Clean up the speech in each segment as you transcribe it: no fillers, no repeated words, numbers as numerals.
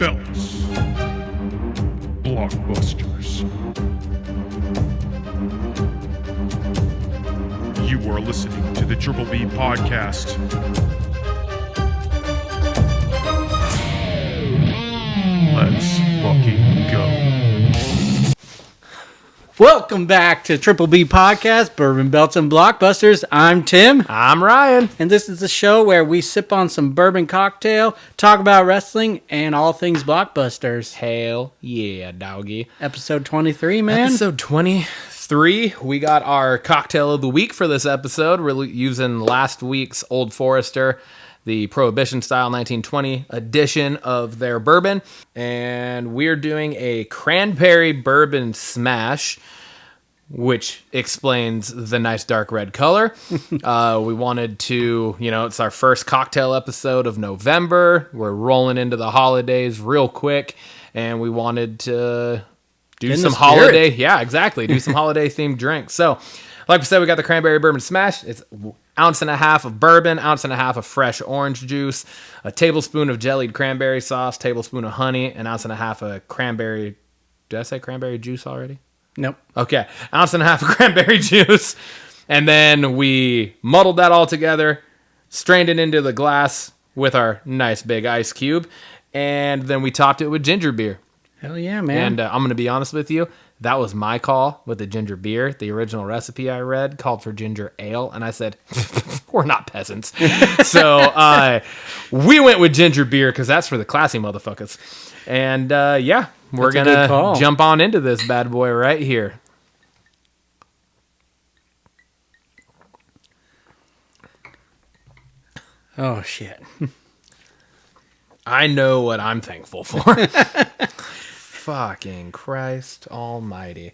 belts. Blockbusters. You are listening to the Triple B Podcast. Let's fucking go. Welcome back to Triple B Podcast, Bourbon, Belts, and Blockbusters. I'm Tim. I'm Ryan. And this is the show where we sip on some bourbon cocktail, talk about wrestling, and all things blockbusters. Hell yeah, doggy. Episode 23, man. Episode 23. We got our cocktail of the week for this episode. We're using last week's Old Forester, the Prohibition style 1920 edition of their bourbon. And we're doing a cranberry bourbon smash, which explains the nice dark red color. We wanted to, it's our first cocktail episode of November. We're rolling into the holidays real quick, and we wanted to do some holiday. Yeah, exactly. Do some holiday themed drinks. So, like we said, we got the cranberry bourbon smash. It's 1.5 ounces of bourbon, 1.5 ounces of fresh orange juice, a tablespoon of jellied cranberry sauce, tablespoon of honey, 1.5 ounces of cranberry. Did I say cranberry juice already? Nope. Okay, 1.5 ounces of cranberry juice. And then we muddled that all together, strained it into the glass with our nice big ice cube, and then we topped it with ginger beer. Hell yeah, man. And I'm going to be honest with you, that was my call with the ginger beer. The original recipe I read called for ginger ale, and I said, we're not peasants. So we went with ginger beer because that's for the classy motherfuckers. And yeah, we're going to jump on into this bad boy right here. Oh, shit. I know what I'm thankful for. Fucking Christ almighty.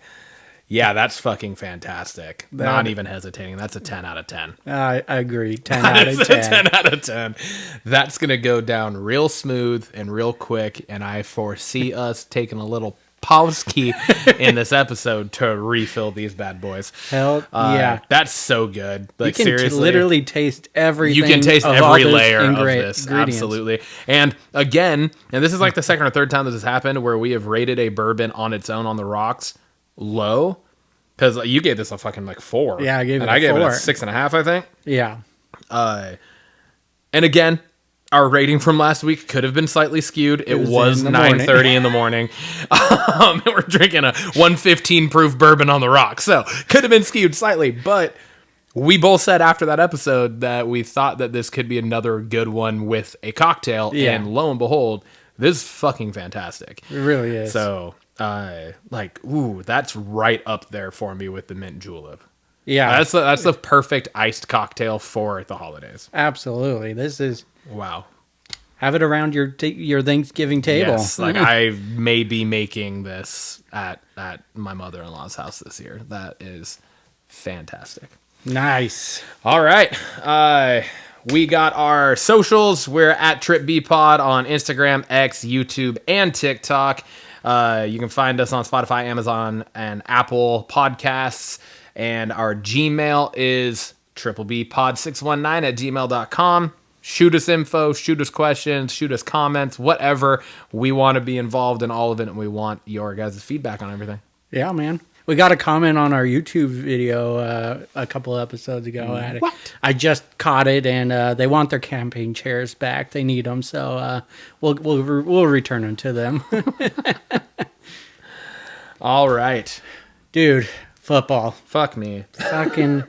Yeah, that's fucking fantastic. Not even hesitating. That's a 10 out of 10. I agree. 10 out of 10. That's a 10 out of 10. That's going to go down real smooth and real quick, and I foresee us taking a little pause key in this episode to refill these bad boys. Hell yeah. That's so good. Like, you can seriously. Literally taste everything. You can taste every layer of this. Ingredients. Absolutely. And again, and this is like the second or third time this has happened where we have rated a bourbon on its own on the rocks low. Because you gave this a fucking like 4. Yeah, I gave it a 4. And I gave it a 6.5, I think. Yeah. And again, our rating from last week could have been slightly skewed. It was 9:30 in the morning. And we're drinking a 115 proof bourbon on the rocks. So could have been skewed slightly. But we both said after that episode that we thought that this could be another good one with a cocktail. Yeah. And lo and behold, this is fucking fantastic. It really is. So, that's right up there for me with the mint julep. Yeah. That's the perfect iced cocktail for the holidays. Absolutely. This is... Wow. Have it around your Thanksgiving table. Yes, like I may be making this at my mother-in-law's house this year. That is fantastic. Nice. All right. We got our socials. We're at TripBpod on Instagram, X, YouTube, and TikTok. You can find us on Spotify, Amazon, and Apple Podcasts. And our Gmail is triplebpod619@gmail.com. Shoot us info, shoot us questions, shoot us comments, whatever. We want to be involved in all of it, and we want your guys' feedback on everything. Yeah, man. We got a comment on our YouTube video a couple episodes ago. What? I just caught it, and they want their camping chairs back. They need them, so we'll return them to them. All right. Dude, football. Fuck me. Fucking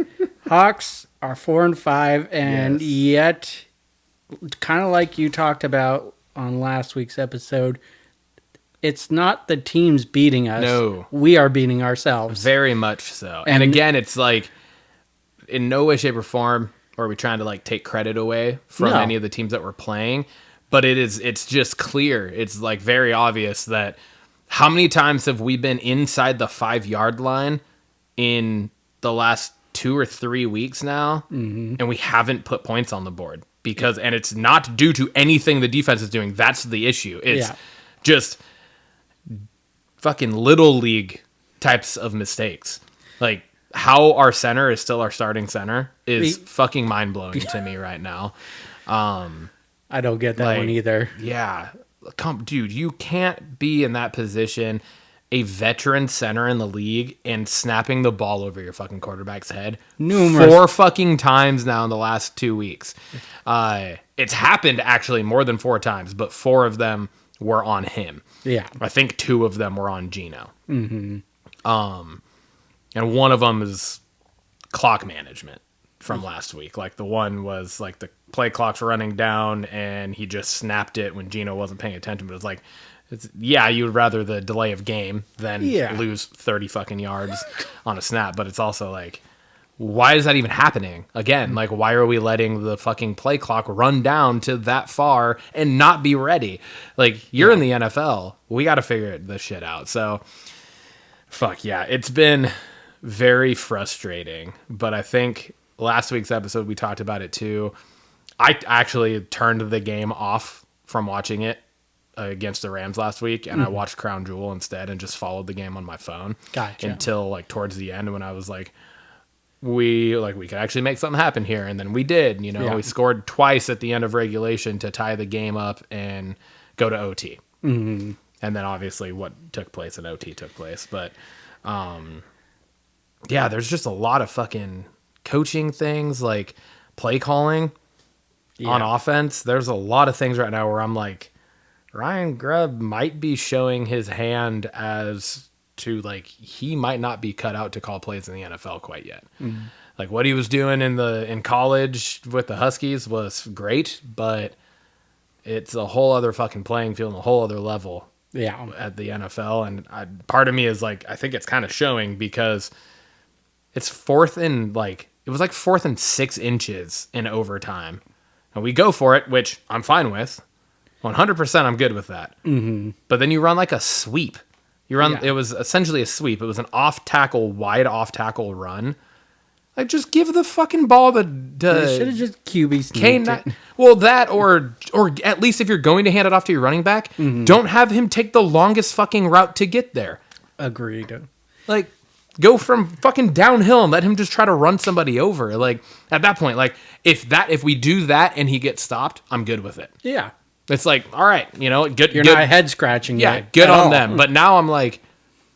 Hawks are 4-5, and yet... kind of like you talked about on last week's episode, it's not the teams beating us. No. We are beating ourselves. Very much so. And again, it's like, in no way, shape, or form are we trying to like take credit away from any of the teams that we're playing. But it's just clear. It's like very obvious that how many times have we been inside the 5-yard line in the last 2 or 3 weeks now, and we haven't put points on the board? And it's not due to anything the defense is doing. That's the issue. It's just fucking little league types of mistakes. Like how our center is still our starting center is fucking mind blowing to me right now. I don't get that one either. Yeah. dude, you can't be in that position, a veteran center in the league, and snapping the ball over your fucking quarterback's head Numerous. 4 fucking times now in the last 2 weeks. It's happened actually more than 4 times, but 4 of them were on him. Yeah. I think 2 of them were on Gino. Mm-hmm. And one of them is clock management from last week. Like the one was like the play clock's running down and he just snapped it when Gino wasn't paying attention. But it's like, you would rather the delay of game than lose 30 fucking yards on a snap. But it's also like, why is that even happening again? Like, why are we letting the fucking play clock run down to that far and not be ready? Like, you're in the NFL. We got to figure this shit out. So, fuck yeah. It's been very frustrating. But I think last week's episode, we talked about it too. I actually turned the game off from watching it against the Rams last week, and I watched Crown Jewel instead and just followed the game on my phone. Gotcha. Until like towards the end when I was like, we could actually make something happen here. And then we did, we scored twice at the end of regulation to tie the game up and go to OT. Mm-hmm. And then obviously what took place in OT took place. But, there's just a lot of fucking coaching things, like play calling on offense. There's a lot of things right now where I'm like, Ryan Grubb might be showing his hand as to like he might not be cut out to call plays in the NFL quite yet. Mm-hmm. Like what he was doing in college with the Huskies was great, but it's a whole other fucking playing field and a whole other level at the NFL. And part of me is like, I think it's kind of showing because it's 4th and 6 inches in overtime. And we go for it, which I'm fine with. 100% I'm good with that. Mm-hmm. But then you run like a sweep. It was essentially a sweep. It was an wide off tackle run. Like, just give the fucking ball to should have just QB sneaked it. Well, that or at least if you're going to hand it off to your running back, don't have him take the longest fucking route to get there. Agreed. Like, go from fucking downhill and let him just try to run somebody over. Like, at that point, like, if we do that and he gets stopped, I'm good with it. Yeah. It's like, all right, good. You're not head scratching. Yeah, good on them. But now I'm like,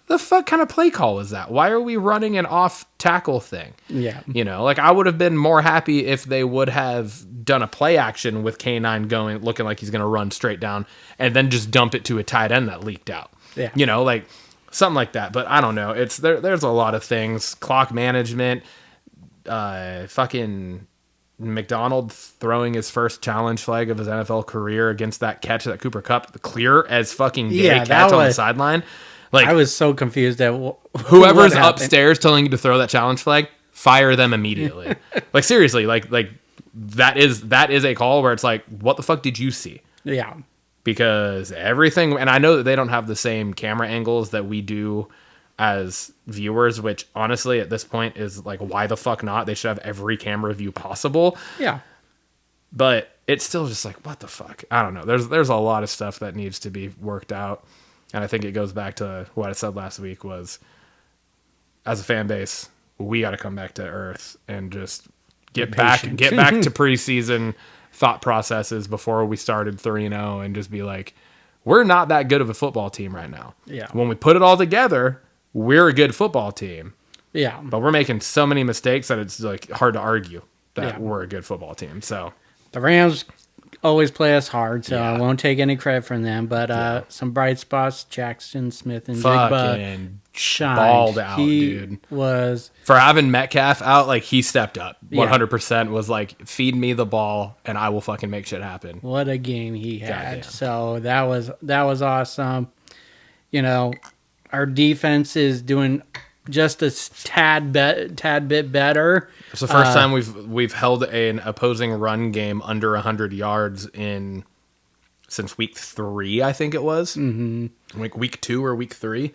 the fuck kind of play call is that? Why are we running an off tackle thing? Yeah. Like I would have been more happy if they would have done a play action with K9 looking like he's going to run straight down and then just dump it to a tight end that leaked out. Yeah. Like something like that. But I don't know. It's there's a lot of things. Clock management, fucking McDonald throwing his first challenge flag of his NFL career against that catch that Cooper Kupp, clear as fucking day catch on the sideline. Like, I was so confused at whoever's upstairs telling you to throw that challenge flag, fire them immediately. Like seriously, like that is a call where it's like, what the fuck did you see? Yeah. Because everything, and I know that they don't have the same camera angles that we do as viewers, which honestly at this point is like, why the fuck not? They should have every camera view possible. Yeah. But it's still just like, what the fuck? I don't know. There's a lot of stuff that needs to be worked out. And I think it goes back to what I said last week was, as a fan base, we got to come back to earth and just get back to preseason thought processes before we started 3-0 and just be like, we're not that good of a football team right now. Yeah. When we put it all together, we're a good football team. Yeah. But we're making so many mistakes that it's like hard to argue that we're a good football team. So the Rams always play us hard, so I won't take any credit from them. But some bright spots: Jackson Smith and Jigba shined. Balled out, dude. Was for having Metcalf out, like he stepped up 100%. Was like, feed me the ball and I will fucking make shit happen. What a game he had! Goddamn. So that was awesome. Our defense is doing just a tad bit better. It's the first time we've held an opposing run game under 100 yards since week 3, I think it was. Mm-hmm. Like week 2 or week 3. It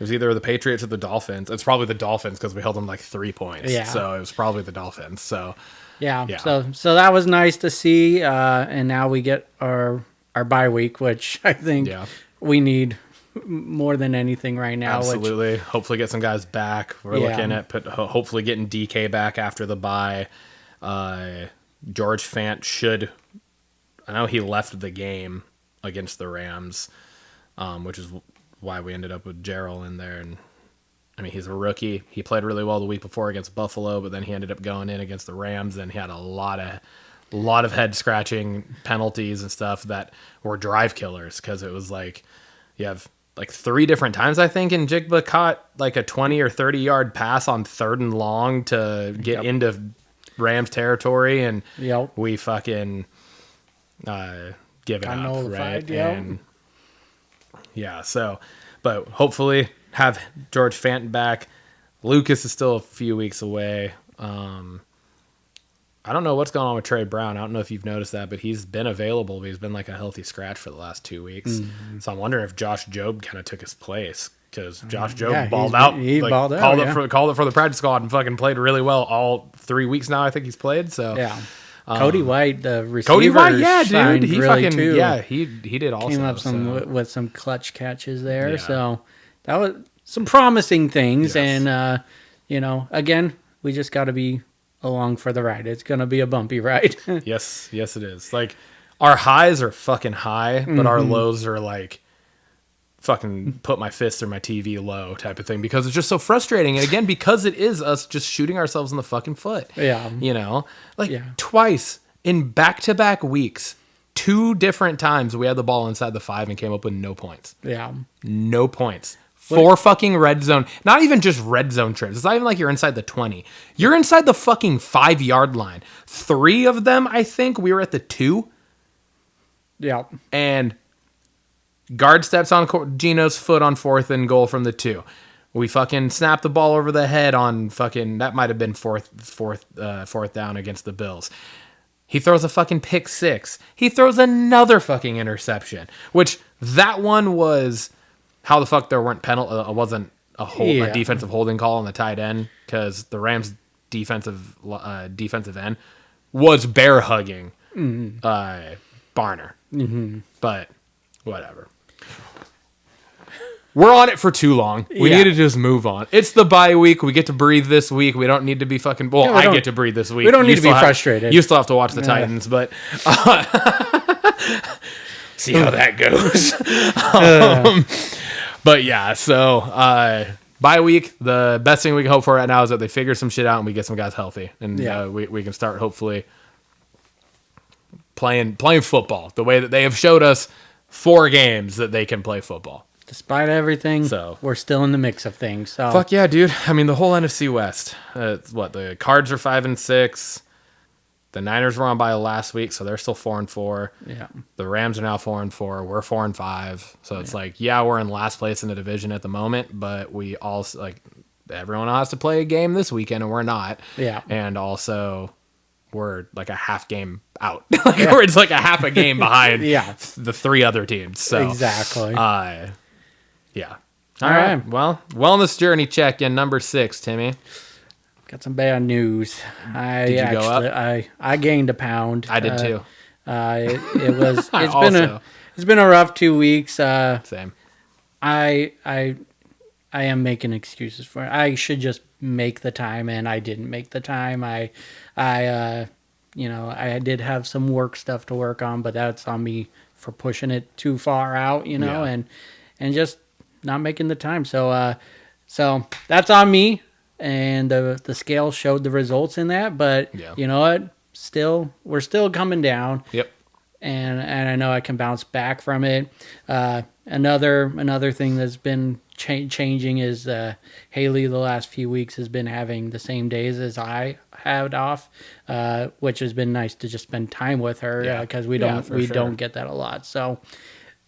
was either the Patriots or the Dolphins. It's probably the Dolphins because we held them like 3 points. Yeah. So it was probably the Dolphins. So yeah. So that was nice to see. And now we get our bye week, which I think we need more than anything right now. Absolutely. Hopefully get some guys back. We're looking at hopefully getting DK back after the bye. George Fant should. I know he left the game against the Rams, which is why we ended up with Gerald in there. And I mean, he's a rookie. He played really well the week before against Buffalo, but then he ended up going in against the Rams, and he had a lot of head scratching penalties and stuff that were drive killers, because it was like you have like 3 different times, I think, in Jigba caught like a 20 or 30 yard pass on 3rd and long to get into Rams territory, and we fucking give it up, right? And yeah, so, but hopefully have George Fanton back. Lucas is still a few weeks away. I don't know what's going on with Trey Brown. I don't know if you've noticed that, but he's been available, but he's been like a healthy scratch for the last 2 weeks. Mm-hmm. So I'm wondering if Josh Jobe kind of took his place, because Josh Jobe balled out. He balled out. Called it for the practice squad and fucking played really well all 3 weeks now. I think he's played. So yeah. Cody White, the receiver. Cody White, yeah, dude. He really fucking, too. yeah, he did also. Came up with some clutch catches there. Yeah. So that was some promising things. Yes. And, again, we just got to be along for the ride. It's going to be a bumpy ride. Yes, it is. Like, our highs are fucking high, but our lows are like fucking put my fist through my TV low type of thing, because it's just so frustrating. And again, because it is us just shooting ourselves in the fucking foot. Yeah. Twice in back-to-back weeks, 2 different times we had the ball inside the 5 and came up with no points. Yeah. No points. 4 fucking red zone. Not even just red zone trips. It's not even like you're inside the 20. You're inside the fucking 5-yard line. 3 of them, I think, we were at the 2. Yeah. And guard steps on Gino's foot on 4th and goal from the 2. We fucking snapped the ball over the head on fucking, that might have been fourth down against the Bills. He throws a fucking pick 6. He throws another fucking interception, which that one was how the fuck there weren't wasn't a defensive holding call on the tight end, because the Rams defensive end was bear hugging Barner. Mm-hmm. But whatever. We're on it for too long. We need to just move on. It's the bye week. We get to breathe this week. We don't need to be fucking... Well, I get to breathe this week. We don't need to be frustrated. You still have to watch the Titans, but... see how that goes. But yeah, so bye week, the best thing we can hope for right now is that they figure some shit out and we get some guys healthy. And we can start hopefully playing football the way that they have showed us 4 games that they can play football. Despite everything, we're still in the mix of things. So fuck yeah, dude. I mean, the whole NFC West. The Cards are 5-6. The Niners were on bye last week, so they're still 4-4. Yeah. The Rams are now 4-4. We're 4-5. So it's we're in last place in the division at the moment, but we also everyone has to play a game this weekend, and we're not. Yeah. And also, we're like a half game out. We're just like a half a game behind the 3 other teams. So exactly. Yeah. All right. Well, wellness journey check in number 6, Timmy. Got some bad news. Did you go up? I gained a pound. I did too. It's been a rough 2 weeks. Same. I am making excuses for it. I should just make the time, and I didn't make the time. I did have some work stuff to work on, but that's on me for pushing it too far out, and just not making the time. So that's on me. And the scale showed the results in that, but you know what? We're still coming down. Yep. And I know I can bounce back from it. Another thing that's been changing is Haley the last few weeks has been having the same days as I had off, which has been nice to just spend time with her because we don't get that a lot. So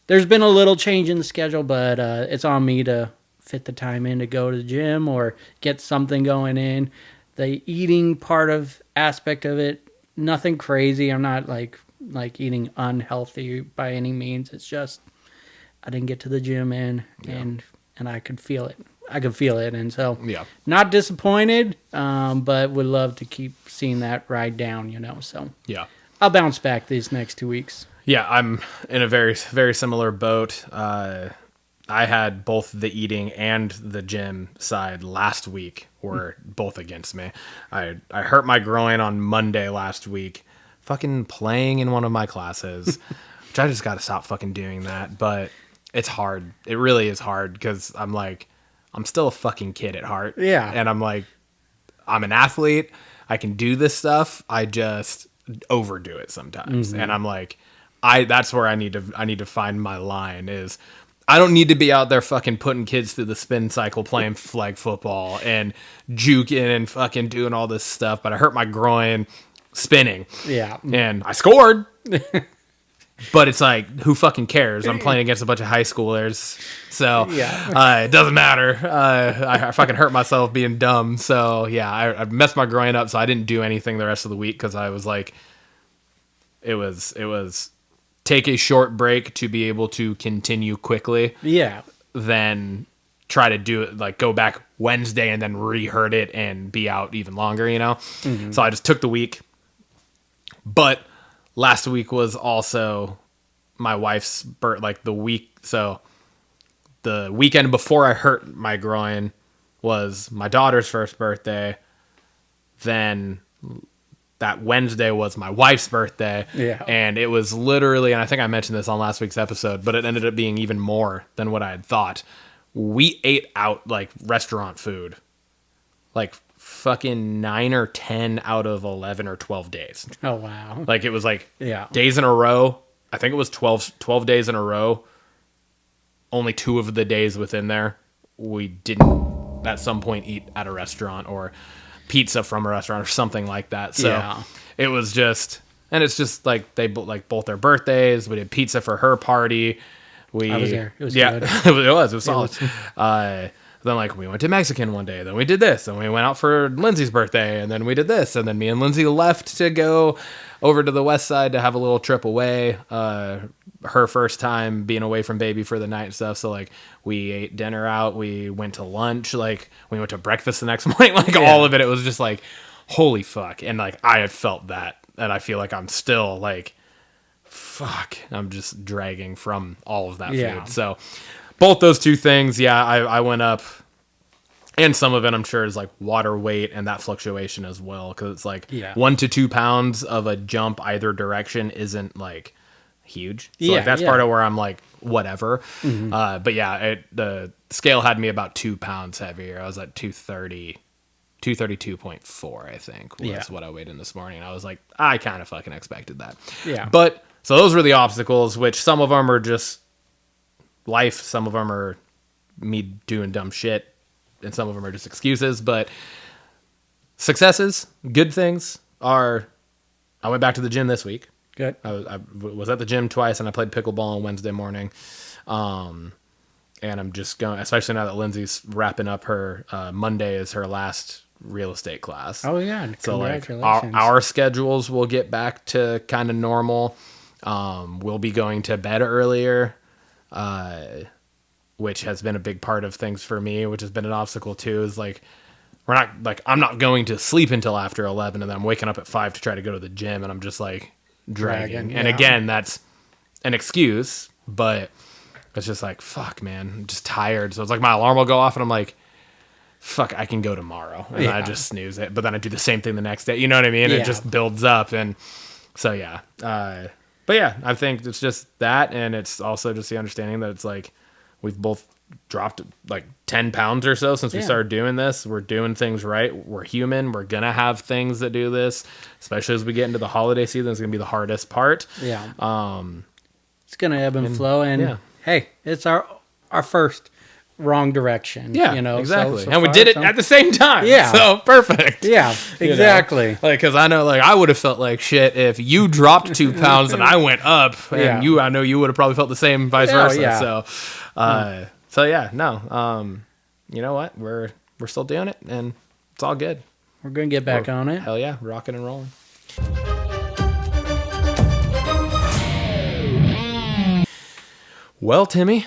there's been a little change in the schedule, but it's on me to fit the time in to go to the gym or get something going in. The eating aspect of it, nothing crazy. I'm not like eating unhealthy by any means. It's just I didn't get to the gym and I could feel it. And so not disappointed, but would love to keep seeing that ride down, so I'll bounce back these next 2 weeks. Yeah, I'm in a very, very similar boat. I had both the eating and the gym side last week were both against me. I hurt my groin on Monday last week, fucking playing in one of my classes. which I just got to stop fucking doing that. But it's hard. It really is hard because I'm like, I'm still a fucking kid at heart. Yeah. And I'm like, I'm an athlete. I can do this stuff. I just overdo it sometimes. And I'm like, that's where I need to find my line is I don't need to be out there fucking putting kids through the spin cycle playing flag football and juking and fucking doing all this stuff. But I hurt my groin spinning. Yeah. And I scored. But it's like, who fucking cares? I'm playing against a bunch of high schoolers. So it doesn't matter. I fucking hurt myself being dumb. So yeah, I messed my groin up. So I didn't do anything the rest of the week because I was like, it was take a short break to be able to continue quickly. Yeah. Then try to do it, like go back Wednesday and then re-hurt it and be out even longer, you know? So I just took the week. But last week was also my wife's the week. So the weekend before I hurt my groin was my daughter's first birthday. Then that Wednesday was my wife's birthday. Yeah. And it was literally, and I think I mentioned this on last week's episode, but it ended up being even more than what I had thought. We ate out like restaurant food, like fucking 9 or 10 out of 11 or 12 days. Oh, wow. Like it was like days in a row. I think it was 12 days in a row. Only 2 of the days within there, we didn't at some point eat at a restaurant or pizza from a restaurant or something like that. So it was just, and it's just like they both their birthdays. We did pizza for her party. I was there. It was good. it was solid. Then like we went to Mexican one day, then we did this, and we went out for Lindsay's birthday, and then we did this, and then me and Lindsay left to go over to the west side to have a little trip away. Her first time being away from baby for the night and stuff. So like we ate dinner out, we went to lunch, like we went to breakfast the next morning, like all of it. It was just like, holy fuck. And like I had felt that, and I feel like I'm still like, fuck, I'm just dragging from all of that food. So both those two things, I went up, and some of it I'm sure is like water weight and that fluctuation as well, because it's like 1 to 2 pounds of a jump either direction isn't like huge. So like that's part of where I'm like whatever. But the scale had me about 2 pounds heavier. I was at 232.4, I think was what I weighed in this morning. And I was like, I kind of fucking expected that. Yeah. But so those were the obstacles, which some of them are just life, some of them are me doing dumb shit, and some of them are just excuses. But successes, good things are, I went back to the gym this week. Good. I was at the gym twice, and I played pickleball on Wednesday morning. And I'm just going, especially now that Lindsay's wrapping up her Monday is her last real estate class. Oh yeah, so like our schedules will get back to kind of normal. We'll be going to bed earlier, which has been a big part of things for me, which has been an obstacle too. Is like I'm not going to sleep until after 11, and then I'm waking up at 5 to try to go to the gym, and I'm just like dragging. And again, that's an excuse, but it's just like, fuck, man, I'm just tired. So it's like my alarm will go off, and I'm like, fuck, I can go tomorrow. And I just snooze it. But then I do the same thing the next day. You know what I mean? It just builds up. And so, but yeah, I think it's just that. And it's also just the understanding that it's like we've both dropped like 10 pounds or so since we started doing this. We're doing things right. We're human. We're going to have things that do this, especially as we get into the holiday season. It's going to be the hardest part. Yeah. It's going to ebb and flow. And hey, it's our first wrong direction. Yeah, you know, exactly. And we did it at the same time. Yeah. So perfect. Yeah, exactly. You know? Like, cause I know, like, I would have felt like shit if you dropped 2 pounds and I went up, and I know you would have probably felt the same, vice versa. Yeah. So, you know what? We're still doing it, and it's all good. We're going to get back on it. Hell yeah. Rocking and rolling. Well, Timmy,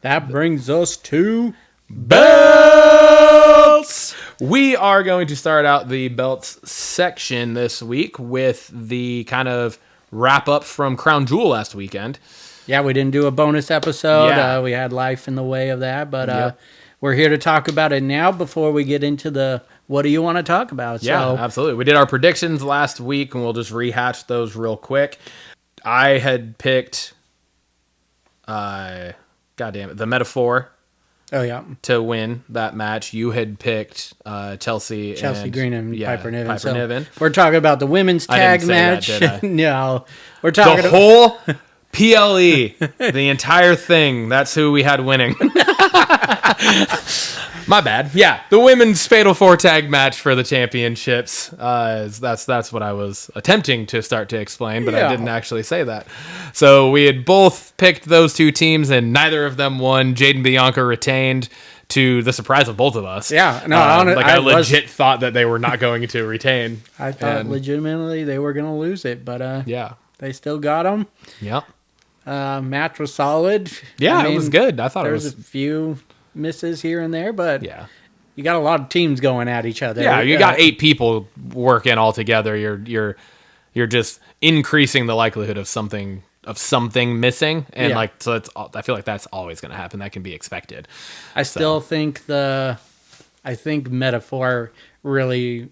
that brings us to belts. We are going to start out the belts section this week with the kind of wrap up from Crown Jewel last weekend. Yeah, we didn't do a bonus episode. Yeah. We had life in the way of that, but we're here to talk about it now before we get into the what do you want to talk about. Yeah, absolutely. We did our predictions last week, and we'll just rehash those real quick. I had picked, the Metaphor Oh yeah, to win that match. You had picked Chelsea Green and Piper Niven. Piper Niven. We're talking about the women's tag didn't say match. that, did I? No, we're talking The whole PLE, the entire thing. That's who we had winning. My bad. Yeah, the women's Fatal 4 tag match for the championships. That's what I was attempting to start to explain, but I didn't actually say that. So we had both picked those two teams, and neither of them won. Jade and Bianca retained, to the surprise of both of us. Yeah, no, I legit thought that they were not going to retain. I thought legitimately they were going to lose it, but yeah, they still got them. Yep. Match was solid. Yeah, it was good. I thought there it was a few misses here and there, but yeah, you got a lot of teams going at each other. Yeah, you got 8 people working all together. You're just increasing the likelihood of something missing, and I feel like that's always going to happen. That can be expected. I still think Metaphor really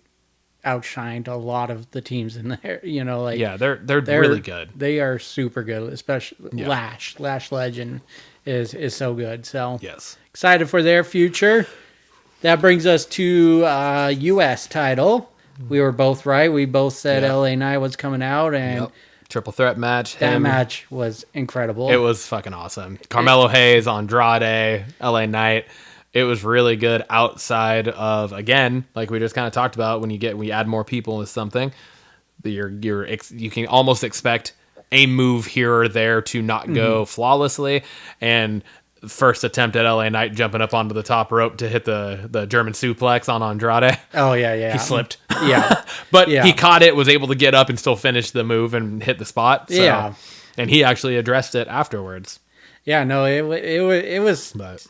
outshined a lot of the teams in there. They're really good. They are super good, especially Lash. Lash Legend is so good. So yes, excited for their future. That brings us to U.S. title. We were both right. We both said LA Knight was coming out, and triple threat match. That match was incredible. It was fucking awesome. Carmelo Hayes, Andrade, LA Knight. It was really good outside of, again, like we just kind of talked about, when we add more people into something, you can almost expect a move here or there to not go flawlessly. And first attempt at LA Knight jumping up onto the top rope to hit the German suplex on Andrade. Oh, yeah. He slipped. Yeah. But he caught it, was able to get up and still finish the move and hit the spot. So, yeah. And he actually addressed it afterwards. Yeah, no, it was, but,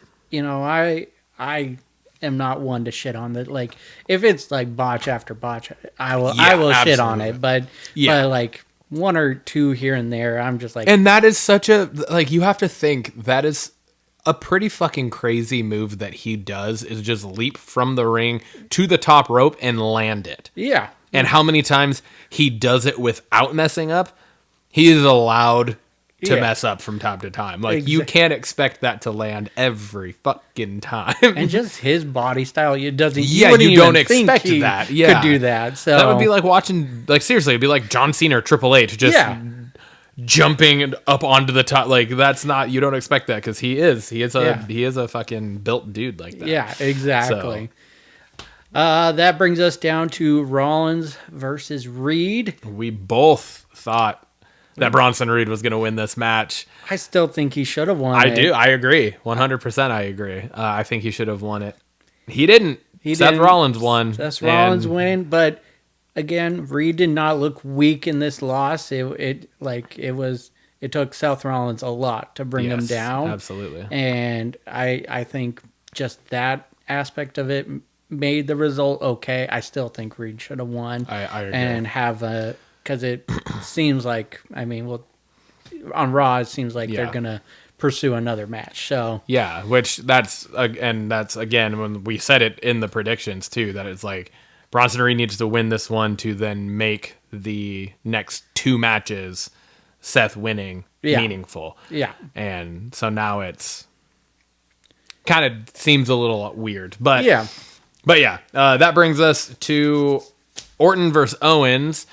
I am not one to shit on that. Like, if it's like botch after botch, I will shit on it. But like one or two here and there, I'm just like, and that is such a, like, you have to think that is a pretty fucking crazy move that he does, is just leap from the ring to the top rope and land it. Yeah. And how many times he does it without messing up, he is allowed to mess up from time to time. Like, you can't expect that to land every fucking time. And just his body style, it doesn't. You don't expect that. Yeah, could do that. So that would be like watching, like, seriously, it'd be like John Cena or Triple H just jumping up onto the top. Like, that's not, you don't expect that, because he is a fucking built dude like that. Yeah, exactly. So. That brings us down to Rollins versus Reed. We both thought that Bronson Reed was going to win this match. I still think he should have won I do. I agree. 100% I agree. I think he should have won it. He didn't. Seth Rollins won. Seth Rollins win, but again, Reed did not look weak in this loss. It took Seth Rollins a lot to bring him down. Absolutely. And I think just that aspect of it made the result okay. I still think Reed should have won. I agree. And have because it seems like, on Raw, it seems like they're going to pursue another match. So yeah, that's again, when we said it in the predictions too, that it's like Bronson Reed needs to win this one to then make the next 2 matches Seth winning meaningful. Yeah. And so now it's kind of seems a little weird, but that brings us to Orton versus Owens,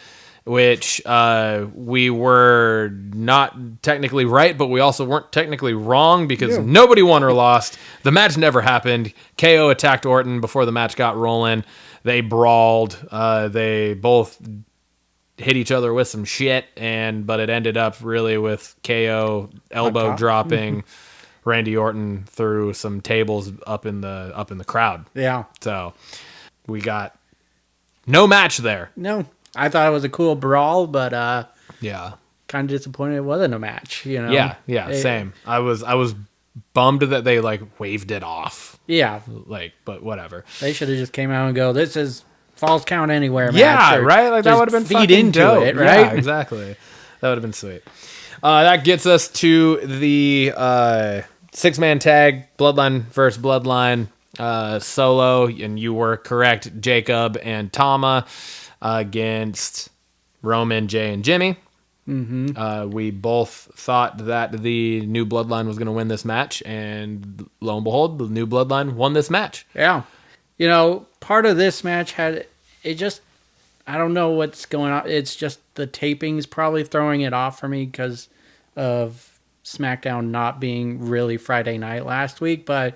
which we were not technically right, but we also weren't technically wrong, because nobody won or lost. The match never happened. KO attacked Orton before the match got rolling. They brawled. They both hit each other with some shit, but it ended up really with KO elbow dropping Randy Orton through some tables up in the crowd. Yeah. So we got no match there. No. I thought it was a cool brawl, but kind of disappointed it wasn't a match. Yeah, same. I was bummed that they waved it off. Yeah, but whatever. They should have just came out and go, "This is Falls Count Anywhere match." Yeah, right. Like, that would have been feed into dope. It, right? Yeah, exactly. That would have been sweet. That gets us to the 6-man tag, Bloodline versus Bloodline solo, and you were correct. Jacob and Tama against Roman, Jay, and Jimmy. We both thought that the new Bloodline was going to win this match, and lo and behold, the new Bloodline won this match. Yeah. Part of this match I don't know what's going on. It's just the taping's probably throwing it off for me because of SmackDown not being really Friday night last week, but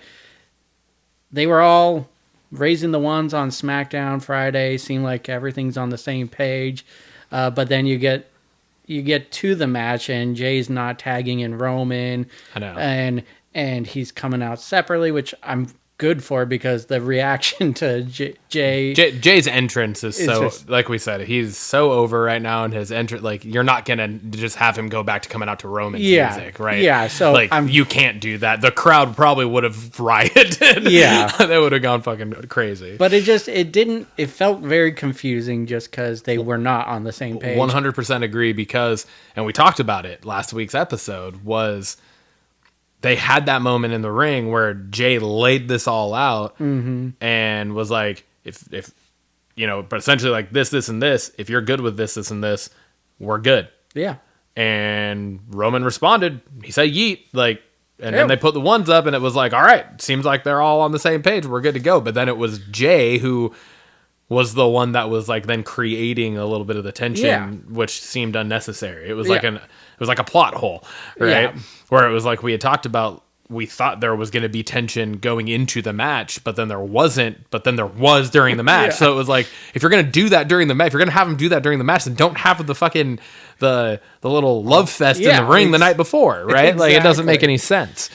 they were all raising the ones on SmackDown Friday. Seemed like everything's on the same page, but then you get to the match and Jay's not tagging in Roman. I know, and he's coming out separately, which I'm good for because the reaction to Jay's entrance is so just, like we said, he's so over right now, and his entrance, like, you're not gonna just have him go back to coming out to Roman's music, right? Yeah, so like you can't do that. The crowd probably would have rioted. Yeah, they would have gone fucking crazy. But it felt very confusing just because they were not on the same page. 100% agree, because, and we talked about it last week's episode, was they had that moment in the ring where Jay laid this all out and was like, if but essentially like this, and this, if you're good with this, and this, we're good. Yeah. And Roman responded. He said yeet, like, and then they put the ones up, and it was like, all right, seems like they're all on the same page. We're good to go. But then it was Jay who was the one that was like then creating a little bit of the tension, which seemed unnecessary. It was like a plot hole, right? Yeah. Where it was like we had talked about, we thought there was going to be tension going into the match, but then there wasn't, but then there was during the match. So it was like, if you're going to do that during the match, if you're going to have him do that during the match, then don't have the fucking, the little love fest in the ring the night before, right? Exactly. Like, it doesn't make any sense.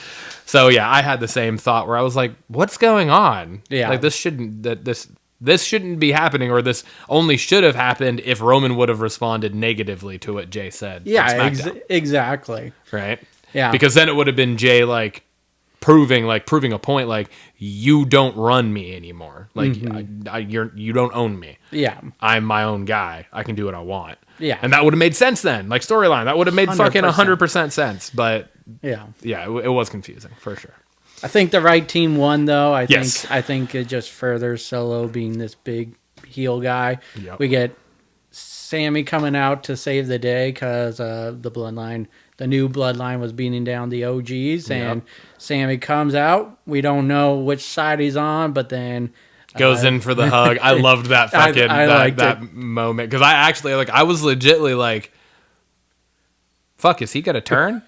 So yeah, I had the same thought where I was like, what's going on? Yeah. Like, this shouldn't be happening, or this only should have happened if Roman would have responded negatively to what Jay said. Yeah, exactly. Right? Yeah. Because then it would have been Jay proving a point, like, you don't run me anymore. Like, you don't own me. Yeah. I'm my own guy. I can do what I want. Yeah. And that would have made sense then. Like, storyline, that would have made 100%. Fucking 100% sense. But yeah, it was confusing for sure. I think the right team won, though. I think it just furthers Solo being this big heel guy. Yep. We get Sammy coming out to save the day because the new Bloodline was beating down the OGs, and Sammy comes out. We don't know which side he's on, but then goes in for the hug. I loved that fucking that moment, because I was legitly like, "Fuck, is he gonna turn?"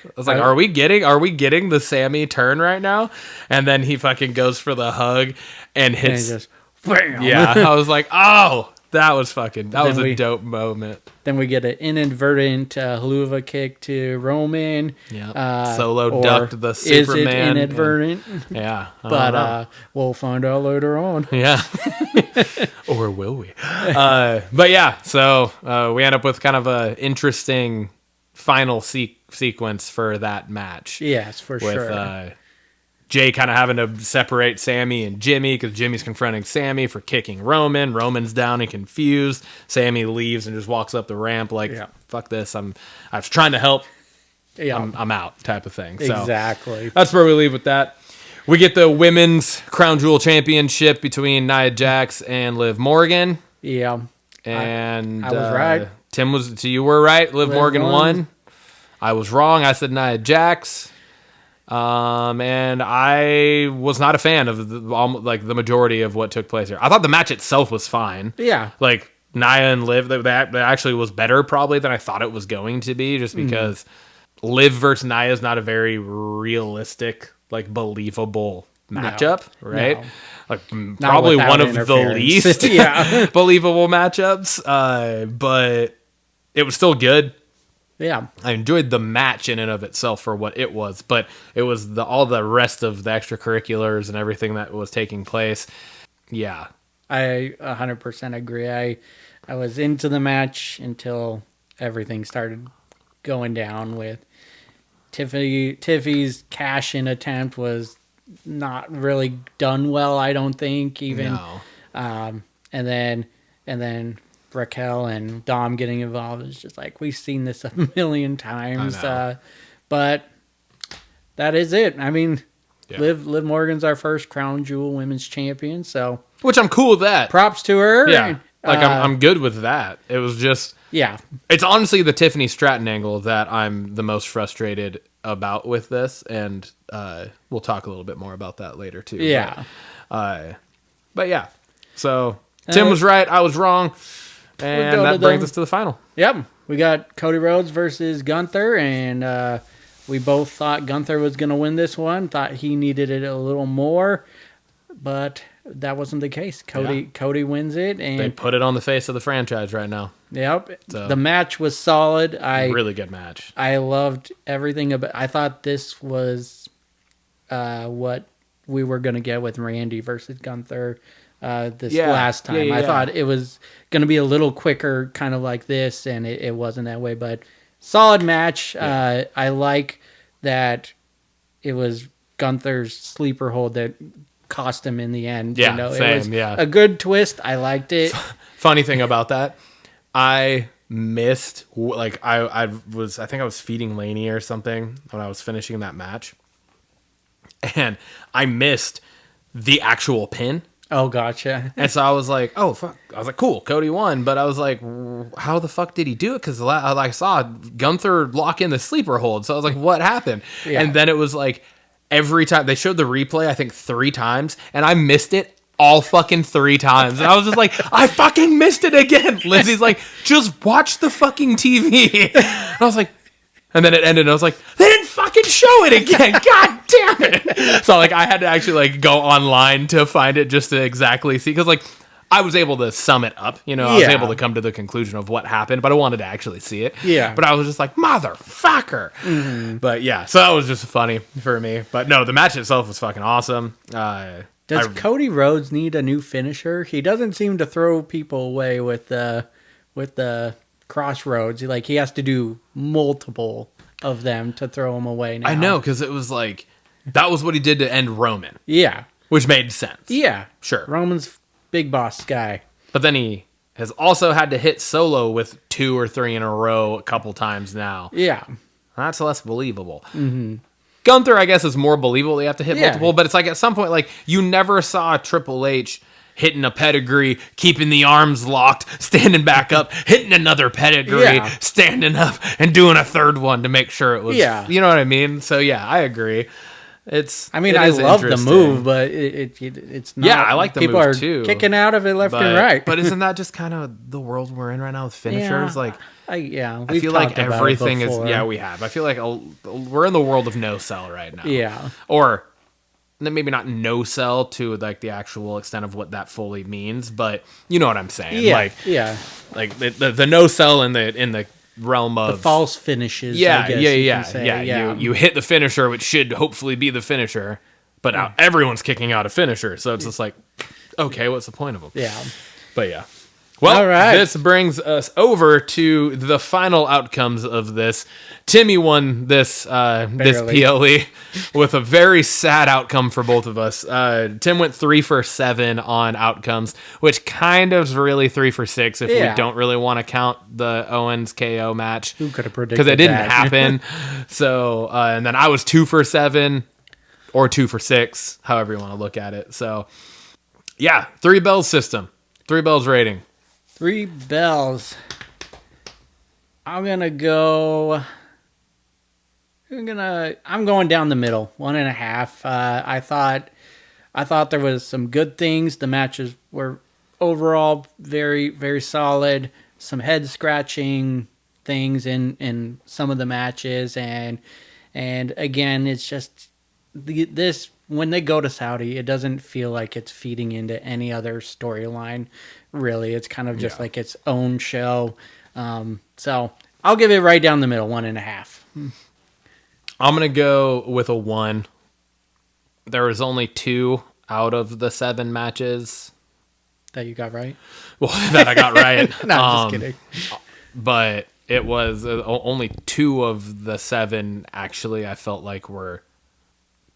I was like, are we getting the Sammy turn right now? And then he fucking goes for the hug and hits. And just, bam. Yeah, I was like, oh, that was a dope moment. Then we get an inadvertent haluva kick to Roman. Yeah, Solo ducked the Superman. Is it inadvertent? Yeah, but we'll find out later on. Yeah, or will we? But yeah, so we end up with kind of a interesting final sequence for that match. Yes, for sure. With Jay kind of having to separate Sammy and Jimmy, because Jimmy's confronting Sammy for kicking Roman. Roman's down and confused. Sammy leaves and just walks up the ramp like, fuck this. I was trying to help. Yeah. I'm out, type of thing. So exactly. That's where we leave with that. We get the women's Crown Jewel Championship between Nia Jax and Liv Morgan. Yeah. And I was right. You were right. Liv Morgan won. I was wrong. I said Nia Jax. And I was not a fan of the majority of what took place here. I thought the match itself was fine. Yeah. Like, Nia and Liv, that actually was better probably than I thought it was going to be, just because Liv versus Nia is not a very realistic, like, believable matchup, right? No. Like, probably one of the least believable matchups. But it was still good. Yeah, I enjoyed the match in and of itself for what it was, but it was all the rest of the extracurriculars and everything that was taking place. Yeah, I 100% agree. I was into the match until everything started going down with Tiffy's cash-in attempt was not really done well, I don't think, even. No. And then Raquel and Dom getting involved is just like, we've seen this a million times. But that is it. I mean, Liv Morgan's our first Crown Jewel Women's Champion, so. Which I'm cool with that. Props to her. Yeah. Like, I'm good with that. It was just, Yeah. It's honestly the Tiffany Stratton angle that I'm the most frustrated about with this, and we'll talk a little bit more about that later too. Yeah. But yeah. So Tim was right, I was wrong, and that brings us to the final. Yep. We got Cody Rhodes versus Gunther, and we both thought Gunther was going to win this one. Thought he needed it a little more, but that wasn't the case. Cody wins it, and they put it on the face of the franchise right now. Yep. So, the match was solid. Really good match. I loved everything about. I thought this was what we were going to get with Randy versus Gunther last time. I thought it was going to be a little quicker, kind of like this, and it wasn't that way. But solid match. Yeah. I like that it was Gunther's sleeper hold that cost him in the end. Yeah, you know, same. It was a good twist. I liked it. Funny thing about that, I missed, like, I think I was feeding Laney or something when I was finishing that match, and I missed the actual pin. Oh, gotcha. And so I was like, oh, fuck. I was like, cool, Cody won. But I was like, how the fuck did he do it? Because I saw Gunther lock in the sleeper hold. So I was like, what happened? Yeah. And then it was like, every time, they showed the replay, I think 3 times, and I missed it all fucking 3 times. And I was just like, I fucking missed it again. Lindsay's like, just watch the fucking TV. And I was like, and then it ended, and I was like, they didn't fucking show it again. God damn it. So, like, I had to actually, like, go online to find it just to exactly see. Because, like, I was able to sum it up. You know, I was able to come to the conclusion of what happened, but I wanted to actually see it. Yeah. But I was just like, motherfucker. Mm-hmm. But, yeah, so that was just funny for me. But, no, the match itself was fucking awesome. Does Cody Rhodes need a new finisher? He doesn't seem to throw people away with the crossroads. Like, he has to do multiple of them to throw him away now. I know, because it was like, that was what he did to end Roman. Yeah. Which made sense. Yeah. Sure. Roman's big boss guy. But then he has also had to hit Solo with 2 or 3 in a row a couple times now. Yeah. That's less believable. Mm-hmm. Gunther, I guess, is more believable. You have to hit multiple, but it's like at some point, like, you never saw Triple H hitting a pedigree, keeping the arms locked, standing back up, hitting another pedigree, standing up, and doing a third one to make sure it was, you know what I mean? So, yeah, I agree. I love the move, but it's not. Yeah, I like the people move are too. Kicking out of it left and right. But isn't that just kind of the world we're in right now with finishers? Like, I feel like everything is. Yeah, we have. I feel like we're in the world of no sell right now. Yeah, or maybe not no sell to like the actual extent of what that fully means, but you know what I'm saying. Yeah, like the no sell in the realm of the false finishes. Yeah. You hit the finisher, which should hopefully be the finisher, but now everyone's kicking out a finisher, so it's just like, okay, what's the point of them? Yeah, but yeah. Well, all right. This brings us over to the final outcomes of this. Timmy won this PLE with a very sad outcome for both of us. Tim went 3 for 7 on outcomes, which kind of is really 3 for 6 if we don't really want to count the Owens KO match. Who could have predicted because it didn't that? happen. So, and then I was 2 for 7 or 2 for 6, however you want to look at it. So, yeah, 3 bells system, 3 bells rating. 3 bells. I'm going down the middle, 1.5. I thought there was some good things. The matches were overall very, very solid. Some head scratching things in some of the matches, and again, it's just this when they go to Saudi, it doesn't feel like it's feeding into any other storyline. Really, it's kind of just like its own show. So I'll give it right down the middle, 1.5. I'm going to go with a 1. There was only 2 out of the 7 matches. That you got right? Well, that I got right. No, I'm just kidding. But it was only 2 of the 7, actually, I felt like were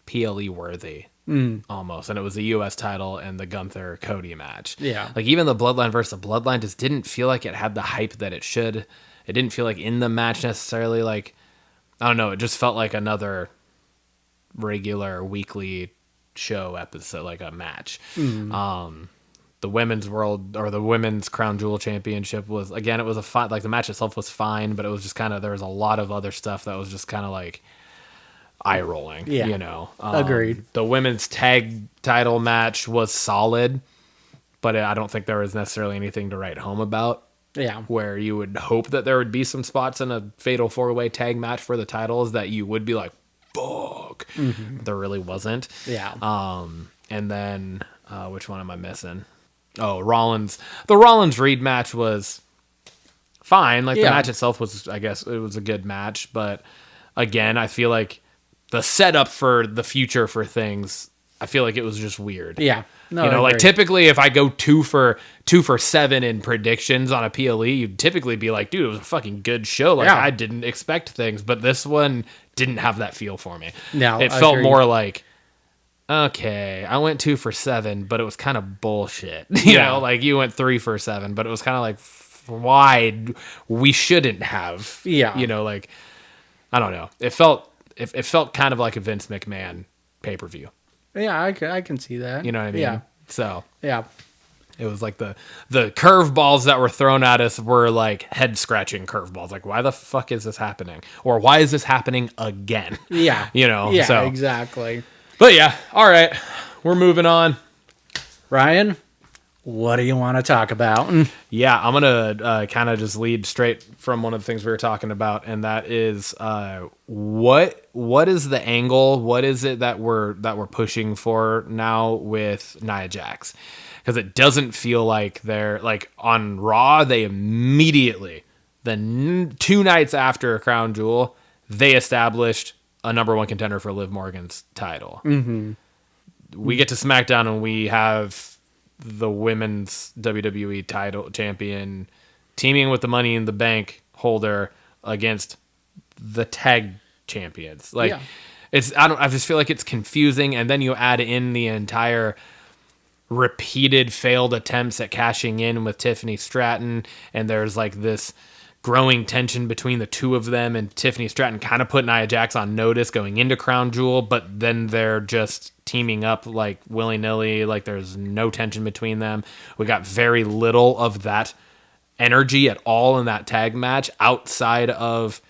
PLE worthy. Almost. And it was the U.S. title and the Gunther Cody match. Yeah. Like, even the Bloodline versus the Bloodline just didn't feel like it had the hype that it should. It didn't feel like in the match necessarily, like, I don't know, it just felt like another regular weekly show episode, like a match. the women's world or the women's crown jewel championship was, again, it was a fine, like the match itself was fine, but it was just kind of, there was a lot of other stuff that was just kind of like eye rolling, Agreed. The women's tag title match was solid, but I don't think there was necessarily anything to write home about. Yeah. Where you would hope that there would be some spots in a fatal 4-way tag match for the titles that you would be like, fuck. There really wasn't. Yeah. And then, which one am I missing? Oh, Rollins. The Rollins Reed match was fine. Like, the match itself was, I guess, it was a good match. But, again, I feel like the setup for the future for things, I feel like it was just weird. Yeah. No, you know, like, typically if I go 2 for 7 in predictions on a PLE, you'd typically be like, dude, it was a fucking good show. Like, I didn't expect things. But this one didn't have that feel for me. No, it felt more like, okay, I went 2 for 7, but it was kind of bullshit. You know, like, you went 3 for 7, but it was kind of like, why we shouldn't have. Yeah. You know, like, I don't know. It felt kind of like a Vince McMahon pay-per-view. Yeah, I can see that. You know what I mean? Yeah. So Yeah. it was like the curveballs that were thrown at us were like head-scratching curveballs. Like, why the fuck is this happening? Or why is this happening again? Yeah. You know? Yeah, so. exactly. But yeah, all right. We're moving on. Ryan, what do you want to talk about? Yeah, I'm gonna kind of just lead straight from one of the things we were talking about, and that is what is the angle? What is it that we're pushing for now with Nia Jax? Because it doesn't feel like they're like on Raw. They immediately, 2 nights after Crown Jewel, they established a number 1 contender for Liv Morgan's title. Mm-hmm. We get to SmackDown and we have the women's WWE title champion teaming with the Money in the Bank holder against the tag champions. Like, I just feel like it's confusing. And then you add in the entire repeated failed attempts at cashing in with Tiffany Stratton. And there's like this growing tension between the two of them, and Tiffany Stratton kind of put Nia Jax on notice going into Crown Jewel, but then they're just teaming up like willy-nilly, like there's no tension between them. We got very little of that energy at all in that tag match outside of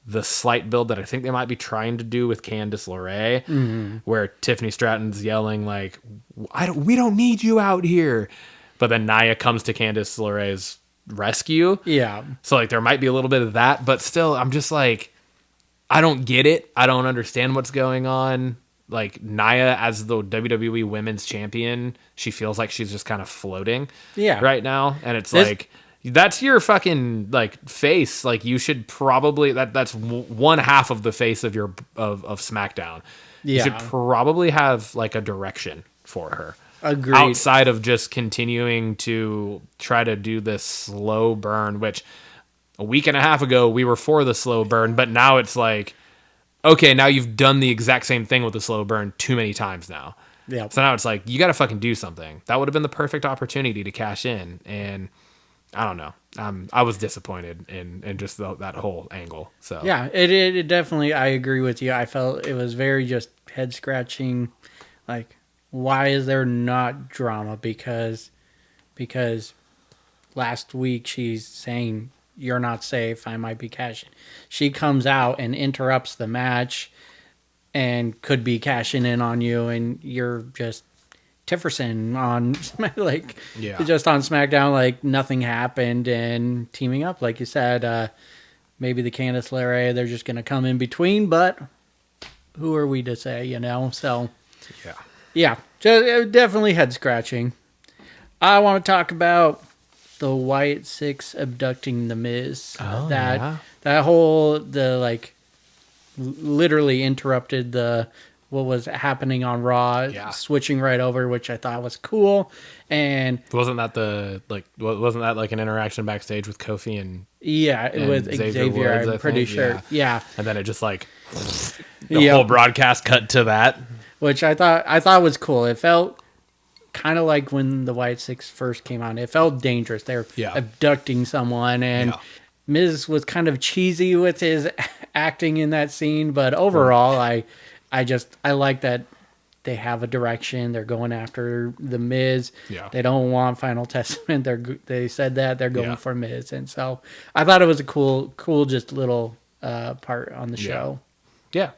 the slight build that I think they might be trying to do with Candice LeRae, where Tiffany Stratton's yelling like, we don't need you out here. But then Nia comes to Candice LeRae's rescue. Yeah. So like there might be a little bit of that, but still I'm just like, I don't get it. I don't understand what's going on. Like, Nia as the WWE Women's Champion, she feels like she's just kind of floating right now. And it's like, that's your fucking like face. Like, you should probably, that's one half of the face of your of SmackDown. You should probably have like a direction for her. Agreed. Outside of just continuing to try to do this slow burn, which a week and a half ago we were for the slow burn, but now it's like, okay, now you've done the exact same thing with the slow burn too many times now. Yeah. So now it's like, you got to fucking do something. That would have been the perfect opportunity to cash in. And I don't know. I was disappointed in just that whole angle. So yeah, it definitely, I agree with you. I felt it was very just head scratching. Like, why is there not drama? Because last week she's saying you're not safe, I might be cashing. She comes out and interrupts the match and could be cashing in on you, and you're just Tifferson on just on SmackDown, like nothing happened, and teaming up, like you said, maybe the Candice LeRae, they're just gonna come in between, but who are we to say, you know? So yeah, just, definitely head scratching. I want to talk about the White Six abducting the Miz. That whole literally interrupted what was happening on Raw, switching right over, which I thought was cool. And wasn't that like an interaction backstage with Kofi and with Xavier Woods, I'm pretty sure. Yeah. And then it just like the whole broadcast cut to that, which I thought was cool. It felt kind of like when the White Six first came on. It felt dangerous. They're abducting someone, and Miz was kind of cheesy with his acting in that scene, but overall I like that they have a direction. They're going after the Miz. Yeah. They don't want Final Testament. They said that they're going Yeah. for Miz, and so I thought it was a cool just little part on the show. Yeah.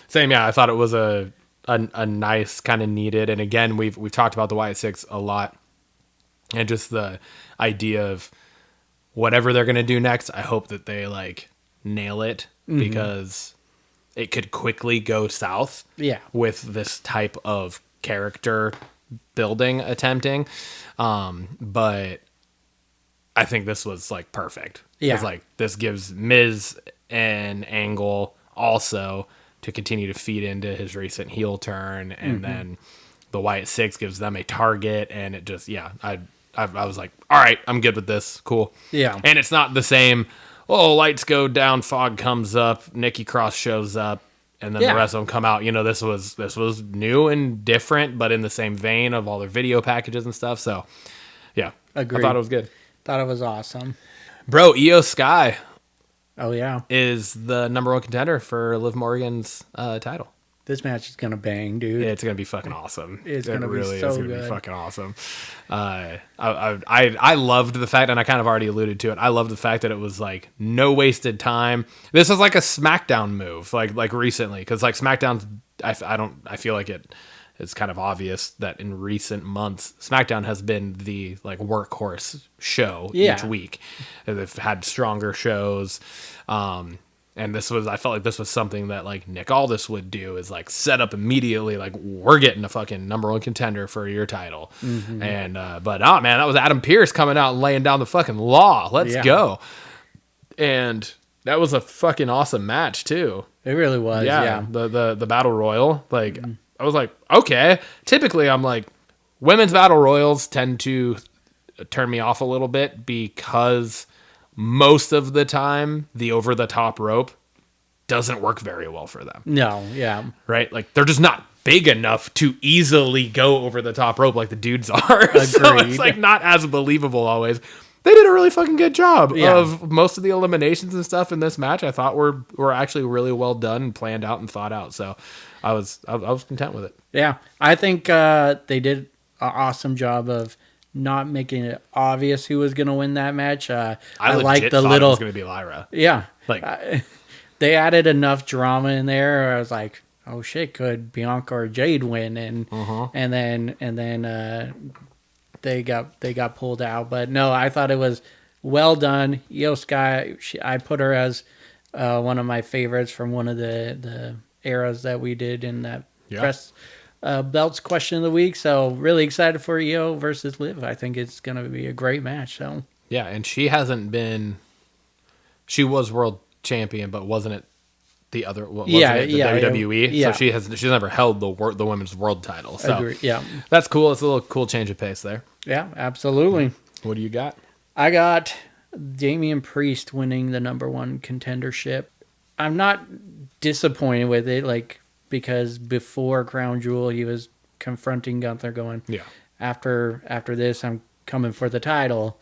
Same. Yeah. I thought it was a nice kind of needed. And again, we've talked about the Wyatt Six a lot, and just the idea of whatever they're going to do next. I hope that they like nail it, because it could quickly go south. Yeah. With this type of character building attempting. But I think this was like perfect. Yeah. 'Cause, like, this gives Miz an angle also to continue to feed into his recent heel turn, and then the Wyatt Six gives them a target, and it just I was like, all right, I'm good with this. Cool. Yeah. And it's not the same, oh, lights go down, fog comes up, Nikki Cross shows up, and then the rest of them come out. You know, this was new and different, but in the same vein of all their video packages and stuff. So, yeah. Agreed. I thought it was good. Thought it was awesome. Bro, Io Sky Oh yeah, is the number one contender for Liv Morgan's title. this match is gonna bang, dude. It's gonna be fucking awesome. It's gonna be really so is gonna good. be fucking awesome. I loved the fact, and I kind of already alluded to it. I loved the fact that it was like no wasted time. This is like a SmackDown move, like recently, because like SmackDown's, I feel like it's kind of obvious that in recent months SmackDown has been the like workhorse show each week. They've had stronger shows. And I felt like this was something that like Nick Aldis would do, is like set up immediately, like, we're getting a fucking number one contender for your title. And, but man, that was Adam Pearce coming out and laying down the fucking law. Let's go. And that was a fucking awesome match too. It really was. Yeah. The battle royal. Like, I was like, okay. Typically I'm like, women's battle royals tend to turn me off a little bit, because most of the time the over the top rope doesn't work very well for them. No, yeah. Right? Like, they're just not big enough to easily go over the top rope like the dudes are. So it's like not as believable always. They did a really fucking good job of most of the eliminations and stuff in this match. I thought were actually really well done and planned out and thought out. So I was content with it. Yeah. I think they did an awesome job of not making it obvious who was going to win that match. I like the thought little. it was going to be Lyra. Yeah. Like, they added enough drama in there. I was like, oh shit, could Bianca or Jade win? And then they got pulled out. But no, I thought it was well done. Io Sky, I put her as one of my favorites from one of the eras that we did in that press belts question of the week. So really excited for Io versus Liv. I think it's going to be a great match. So yeah, and she was world champion, but wasn't it the other? Wasn't it the WWE? Yeah. So she's never held the women's world title. So agree. Yeah, that's cool. It's a little cool change of pace there. Yeah, absolutely. What do you got? I got Damian Priest winning the number one contendership. I'm not disappointed with it, like, because before Crown Jewel, he was confronting Gunther, going, after this, I'm coming for the title,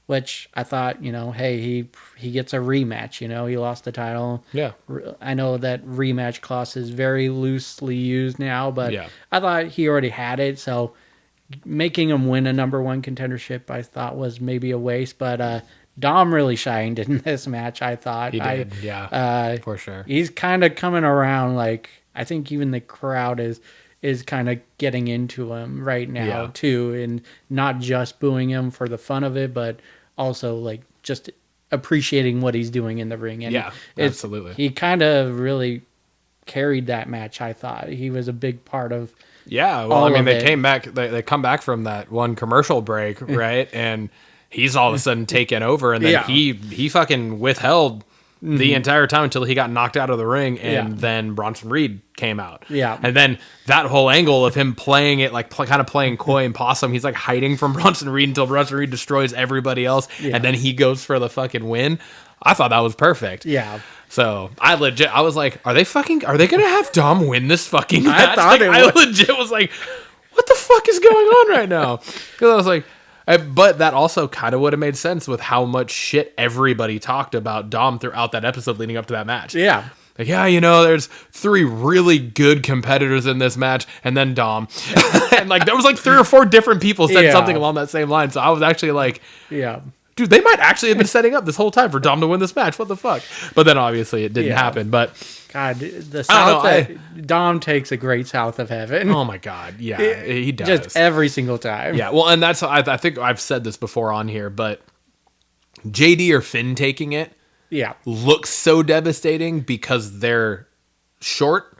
which I thought, hey, he gets a rematch. He lost the title. Yeah. I know that rematch clause is very loosely used now, but I thought he already had it, so making him win a number one contendership, I thought, was maybe a waste. But Dom really shined in this match, I thought. He did, for sure. He's kind of coming around. Like, I think even the crowd is kind of getting into him right now, too, and not just booing him for the fun of it, but also, like, just appreciating what he's doing in the ring. And absolutely. He kind of really carried that match, I thought. He was a big part of. Yeah, well, I mean, they came back. They come back from that one commercial break, right? And he's all of a sudden taken over, and then he fucking withheld the entire time until he got knocked out of the ring, and then Bronson Reed came out. Yeah, and then that whole angle of him playing it like kind of playing coy and possum. He's like hiding from Bronson Reed until Bronson Reed destroys everybody else, and then he goes for the fucking win. I thought that was perfect. Yeah. So I was like, are they gonna have Dom win this fucking match? I legit was like, what the fuck is going on right now? Because I was like, but that also kind of would have made sense with how much shit everybody talked about Dom throughout that episode leading up to that match. Yeah. Like, yeah, there's 3 really good competitors in this match, and then Dom. And like there was like 3 or 4 different people said something along that same line. So I was actually like, dude, they might actually have been setting up this whole time for Dom to win this match. What the fuck? But then obviously it didn't happen. But God, the South Dom takes a great South of Heaven. Oh my God, yeah, he does just every single time. Yeah, well, and that's I think I've said this before on here, but JD or Finn taking it, looks so devastating because they're short,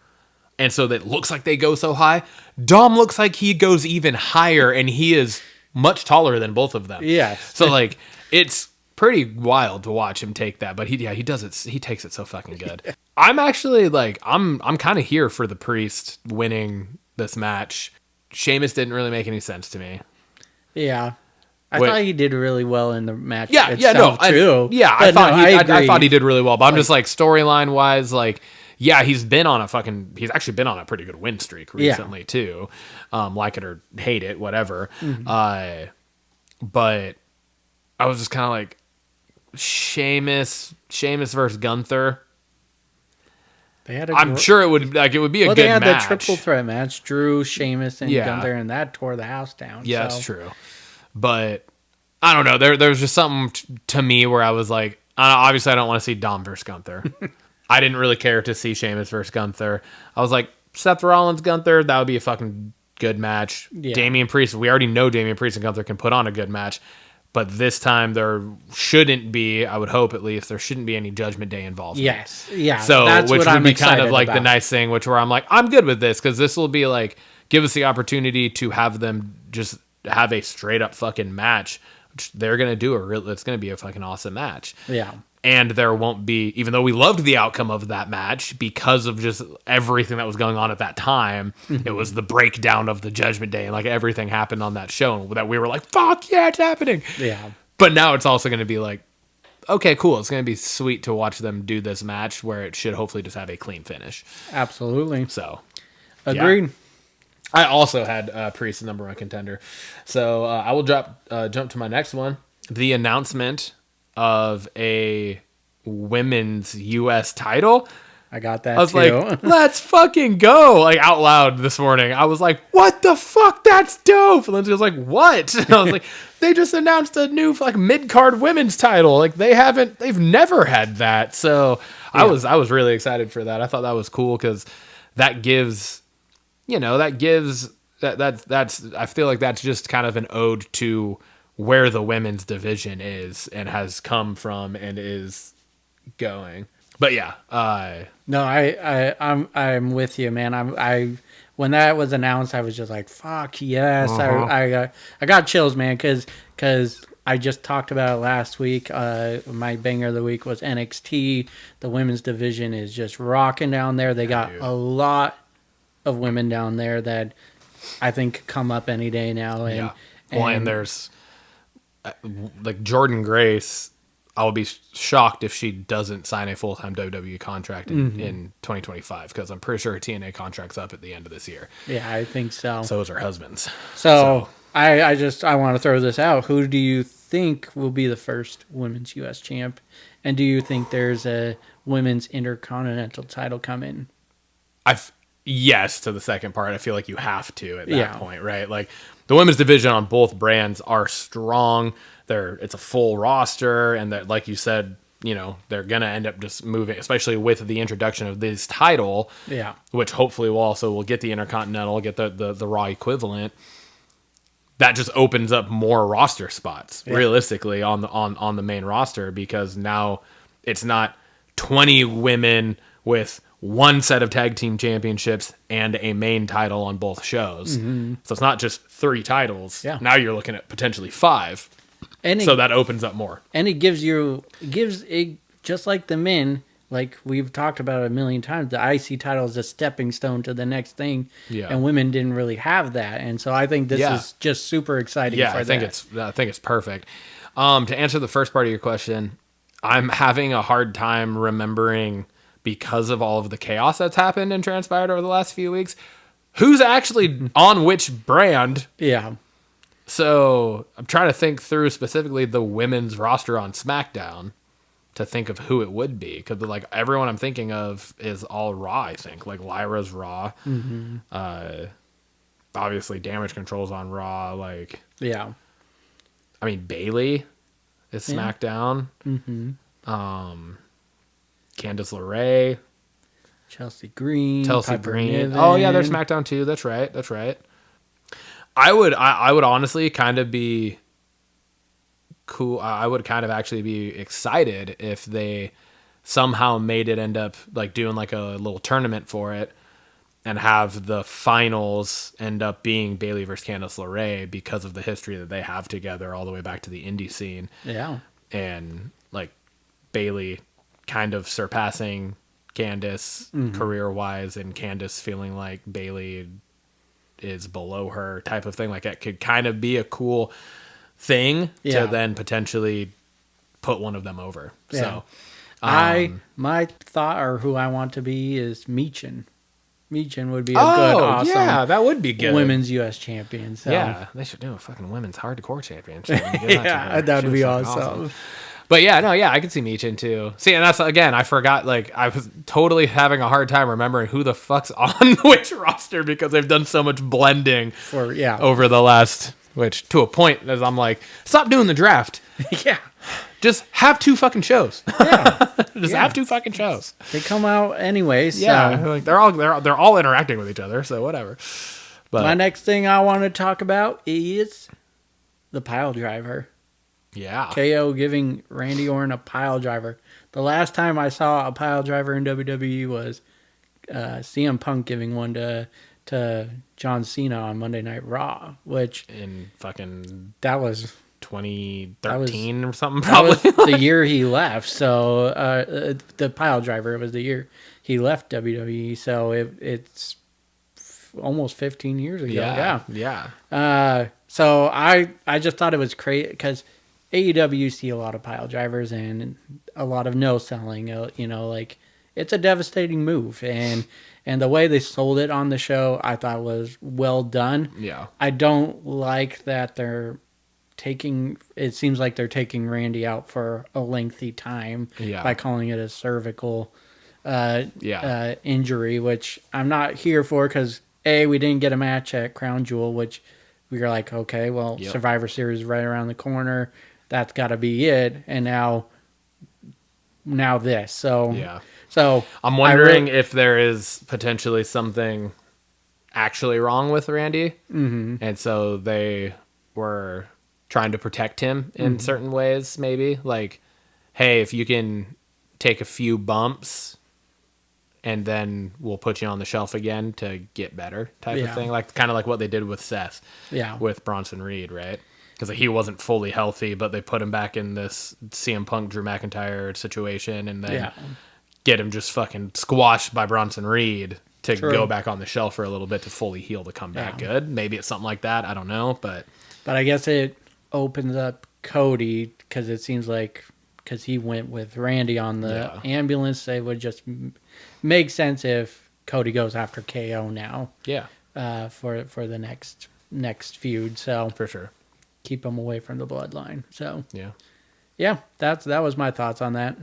and so that looks like they go so high. Dom looks like he goes even higher, and he is much taller than both of them. Yes. So like it's pretty wild to watch him take that, but he does it. He takes it so fucking good. I'm actually like I'm kind of here for the Priest winning this match. Sheamus didn't really make any sense to me. Yeah. I thought he did really well in the match too. I thought he did really well, but I'm just like storyline wise, like, yeah, he's actually been on a pretty good win streak recently too. Like it or hate it, whatever. Mm-hmm. But I was just kind of like Sheamus versus Gunther. I'm sure it would be a good match. They had the triple threat match, Drew, Sheamus, and Gunther, and that tore the house down. Yeah, that's true. But I don't know. There was just something to me where I was like, obviously I don't want to see Dom versus Gunther. I didn't really care to see Sheamus versus Gunther. I was like, Seth Rollins, Gunther, that would be a fucking good match. Yeah. Damian Priest, we already know Damian Priest and Gunther can put on a good match. But this time there shouldn't be, I would hope at least, there shouldn't be any Judgment Day involvement. Yes. Yeah. So, which would be kind of like the nice thing, where I'm like, I'm good with this, because this will be like, give us the opportunity to have them just have a straight up fucking match, which they're going to do it's going to be a fucking awesome match. Yeah. And there won't be, even though we loved the outcome of that match because of just everything that was going on at that time, it was the breakdown of the Judgment Day, and like everything happened on that show, and that we were like, fuck yeah, it's happening. Yeah. But now it's also going to be like, okay, cool. It's going to be sweet to watch them do this match where it should hopefully just have a clean finish. Absolutely. So, agreed. Yeah. I also had Priest the number 1 contender. So I will jump to my next one. The announcement of a women's U.S. title. I got that. I was like, let's fucking go. Like out loud this morning. I was like, what the fuck? That's dope. And Lindsay was like, what? And I was like, they just announced a new like mid-card women's title. Like they've never had that. So yeah. I was really excited for that. I thought that was cool because that gives, that's I feel like that's just kind of an ode to where the women's division is and has come from and is going. But yeah, no, I'm with you, man. I when that was announced, I was just like, fuck yes. I got chills, man, because I just talked about it last week. My banger of the week was NXT. The women's division is just rocking down there. They got a lot of women down there that I think could come up any day now. And, and there's like Jordan Grace. I will be shocked if she doesn't sign a full-time WWE contract in 2025, because I'm pretty sure her TNA contract's up at the end of this year. Yeah, I think so. So is her husband's. So. I want to throw this out. Who do you think will be the first women's U.S. champ? And do you think there's a women's intercontinental title coming? Yes, to the second part. I feel like you have to at that point, right? Like the women's division on both brands are strong. It's a full roster, and that, like you said, they're gonna end up just moving, especially with the introduction of this title. Yeah, which hopefully we'll get the Intercontinental, get the Raw equivalent. That just opens up more roster spots, realistically, on the main roster, because now it's not 20 women with one set of tag team championships and a main title on both shows. Mm-hmm. So it's not just 3 titles. Yeah. Now you're looking at potentially 5. So that opens up more. And it gives just like the men, like we've talked about a million times, the IC title is a stepping stone to the next thing. Yeah. And women didn't really have that. And so I think this is just super exciting for I think it's perfect. To answer the first part of your question, I'm having a hard time remembering, because of all of the chaos that's happened and transpired over the last few weeks, who's actually on which brand. Yeah. So I'm trying to think through specifically the women's roster on SmackDown. to think of who it would be, because like everyone I'm thinking of is all Raw. I think like Lyra's Raw. Obviously, Damage Control's on Raw. Like, yeah, I mean Bailey is SmackDown. Candice LeRae, Chelsea Green, Chelsea Piper Green. Niven. Oh yeah, they're SmackDown too. That's right. I would honestly kind of be cool. I would kind of actually be excited if they somehow made it end up like doing like a little tournament for it and have the finals end up being Bailey versus Candice LeRae because of the history that they have together all the way back to the indie scene. Yeah. And like Bailey kind of surpassing Candice career wise, and Candice feeling like Bailey is below her type of thing. Like that could kind of be a cool thing to then potentially put one of them over. Yeah. So my thought or who I want to be is Meechin. Meechin would be a good, awesome yeah, that would be good. women's U.S. champion. So. Yeah, they should do a fucking women's hardcore championship. That would be awesome. But yeah, no, yeah, I could see Meechin too. See, and that's, again, I forgot, like, I was totally having a hard time remembering who the fuck's on which roster because they've done so much blending over the last, which to a point, as I'm like, stop doing the draft. Yeah. Just have two fucking shows. Yeah. Have two fucking shows. They come out anyway, so. Yeah, like they're all interacting with each other, so whatever. But my next thing I want to talk about is the pile driver. Yeah. KO giving Randy Orton a pile driver. The last time I saw a pile driver in WWE was CM Punk giving one to John Cena on Monday Night Raw, which in fucking that was 2013 or something, that probably. was the year he left. So the pile driver was the year he left WWE. So it's almost 15 years ago. Yeah. So I just thought it was crazy because AEW see a lot of pile drivers and a lot of no selling. Like it's a devastating move, and the way they sold it on the show, I thought was well done. Yeah. I don't like that they're taking. It seems like they're taking Randy out for a lengthy time by calling it a cervical injury, which I'm not here for because we didn't get a match at Crown Jewel, which we were like, okay, well, Survivor Series is right around the corner. That's got to be it. And now this. So I'm wondering if there is potentially something actually wrong with Randy. Mm-hmm. And so they were trying to protect him in certain ways, maybe. Like, hey, if you can take a few bumps and then we'll put you on the shelf again to get better type of thing. Like kind of like what they did with Seth with Bronson Reed, right? Because he wasn't fully healthy, but they put him back in this CM Punk, Drew McIntyre situation and then get him just fucking squashed by Bronson Reed to go back on the shelf for a little bit to fully heal to come back good. Maybe it's something like that. I don't know. But I guess it opens up Cody because it seems like because he went with Randy on the ambulance, it would just make sense if Cody goes after KO now. Yeah. For the next feud. So for sure. Keep him away from the bloodline. So yeah, that was my thoughts on that.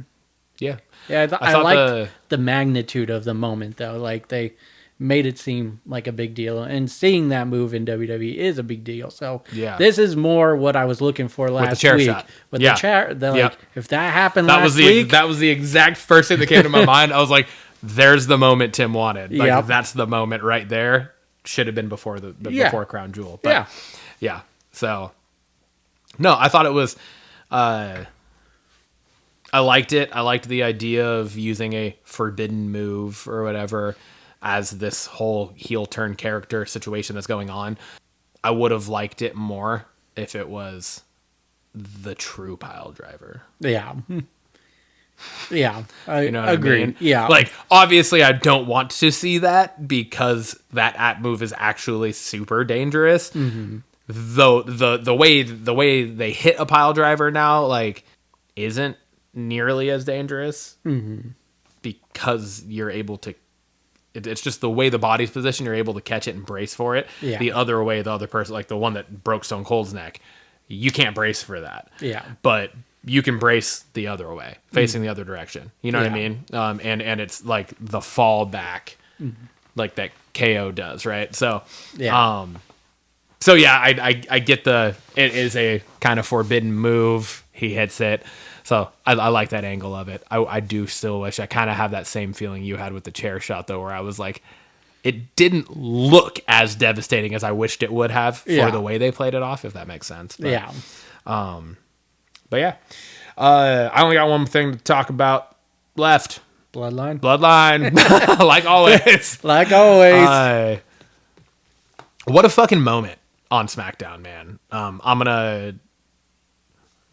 Yeah, I liked the magnitude of the moment though. Like they made it seem like a big deal, and seeing that move in WWE is a big deal. So this is more what I was looking for last with the chair week. Shot. With the chair, if that happened that week, that was the exact first thing that came to my mind. I was like, "There's the moment Tim wanted. Like that's the moment right there. Should have been before before Crown Jewel." But, yeah. So. No, I thought it was. I liked it. I liked the idea of using a forbidden move or whatever as this whole heel turn character situation that's going on. I would have liked it more if it was the true pile driver. Yeah. Yeah. I you know what agree. I mean? Yeah. Like, obviously, I don't want to see that because that move is actually super dangerous. Mm-hmm. Though the way they hit a pile driver now like isn't nearly as dangerous because you're able to. It's just the way the body's positioned. You're able to catch it and brace for it. Yeah. The other way, the other person, like the one that broke Stone Cold's neck, you can't brace for that. Yeah. But you can brace the other way, facing the other direction. You know what I mean? And it's like the fall back, like that KO does, right? So, I get it is a kind of forbidden move. He hits it. So I like that angle of it. I do still wish I kind of have that same feeling you had with the chair shot, though, where I was like, it didn't look as devastating as I wished it would have for the way they played it off, if that makes sense. But, but yeah, I only got one thing to talk about left. Bloodline. Like always. Like always. What a fucking moment on SmackDown, man. I'm going to,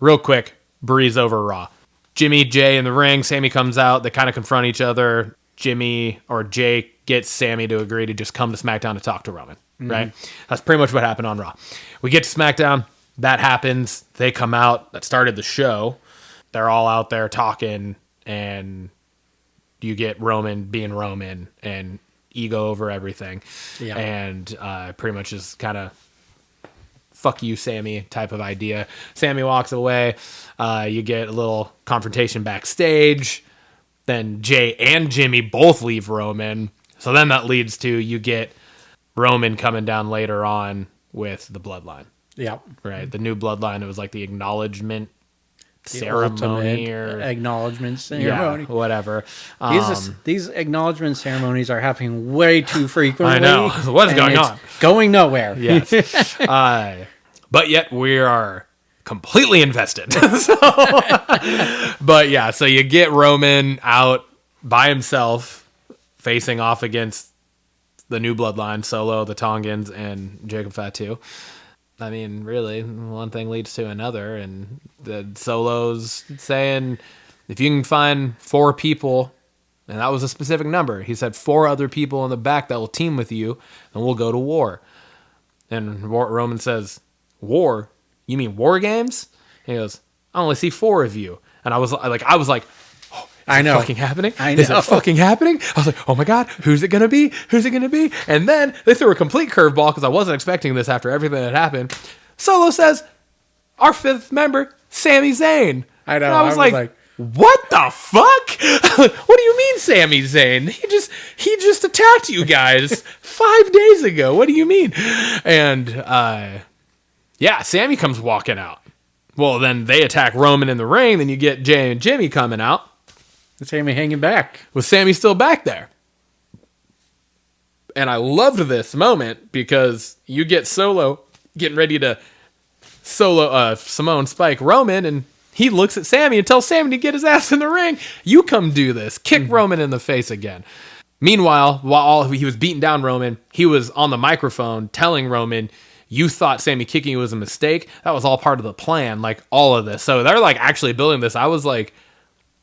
real quick, breeze over Raw. Jimmy, Jay in the ring. Sammy comes out. They kind of confront each other. Jay gets Sammy to agree to just come to SmackDown to talk to Roman, right? That's pretty much what happened on Raw. We get to SmackDown. That happens. They come out. That started the show. They're all out there talking, and you get Roman being Roman and ego over everything. Yeah. And pretty much is kind of fuck you, Sammy type of idea. Sammy walks away. You get a little confrontation backstage. Then Jay and Jimmy both leave Roman. So then that leads to you get Roman coming down later on with the Bloodline. Yeah. Right. The new Bloodline. It was like the acknowledgement ceremony or acknowledgement ceremony. Yeah, whatever. These acknowledgement ceremonies are happening way too frequently. I know. What's going on? Going nowhere. Yes. But yet we are completely invested. But yeah, so you get Roman out by himself facing off against the new Bloodline, Solo, the Tongans, and Jacob Fatu. I mean, really, one thing leads to another, and the Solo's saying, if you can find 4 people, and that was a specific number, he said 4 other people in the back that will team with you, and we'll go to war. And Roman says, war? You mean WarGames? He goes, I only see 4 of you. And I was like, oh, I know. Fucking happening? I know. Is it fucking happening? I was like, oh my God, who's it going to be? Who's it going to be? And then they threw a complete curveball because I wasn't expecting this after everything that happened. Solo says, our 5th member, Sami Zayn. I know. And I was like, what the fuck? What do you mean, Sami Zayn? He just attacked you guys 5 days ago. What do you mean? And yeah, Sammy comes walking out. Well, then they attack Roman in the ring. Then you get Jay and Jimmy coming out. Sammy hanging back. With Sammy still back there. And I loved this moment because you get Solo getting ready to Simone Spike Roman, and he looks at Sammy and tells Sammy to get his ass in the ring. You come do this. Kick Roman in the face again. Meanwhile, while he was beating down Roman, he was on the microphone telling Roman, you thought Sammy kicking you was a mistake. That was all part of the plan, like all of this. So they're like actually building this. I was like,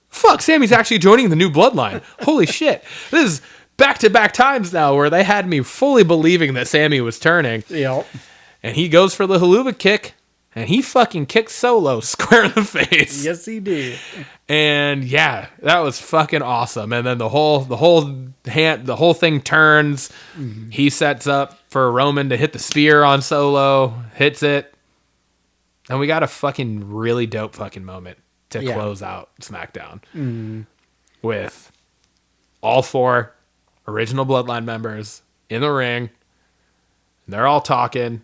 fuck, Sammy's actually joining the new Bloodline. Holy shit. This is back-to-back times now where they had me fully believing that Sammy was turning. Yep. And he goes for the haluva kick, and he fucking kicks Solo square in the face. Yes, he did. And yeah, that was fucking awesome. And then the whole thing turns. Mm-hmm. He sets up for Roman to hit the spear on Solo, hits it, and we got a fucking really dope fucking moment to close out SmackDown with all 4 original Bloodline members in the ring. And they're all talking.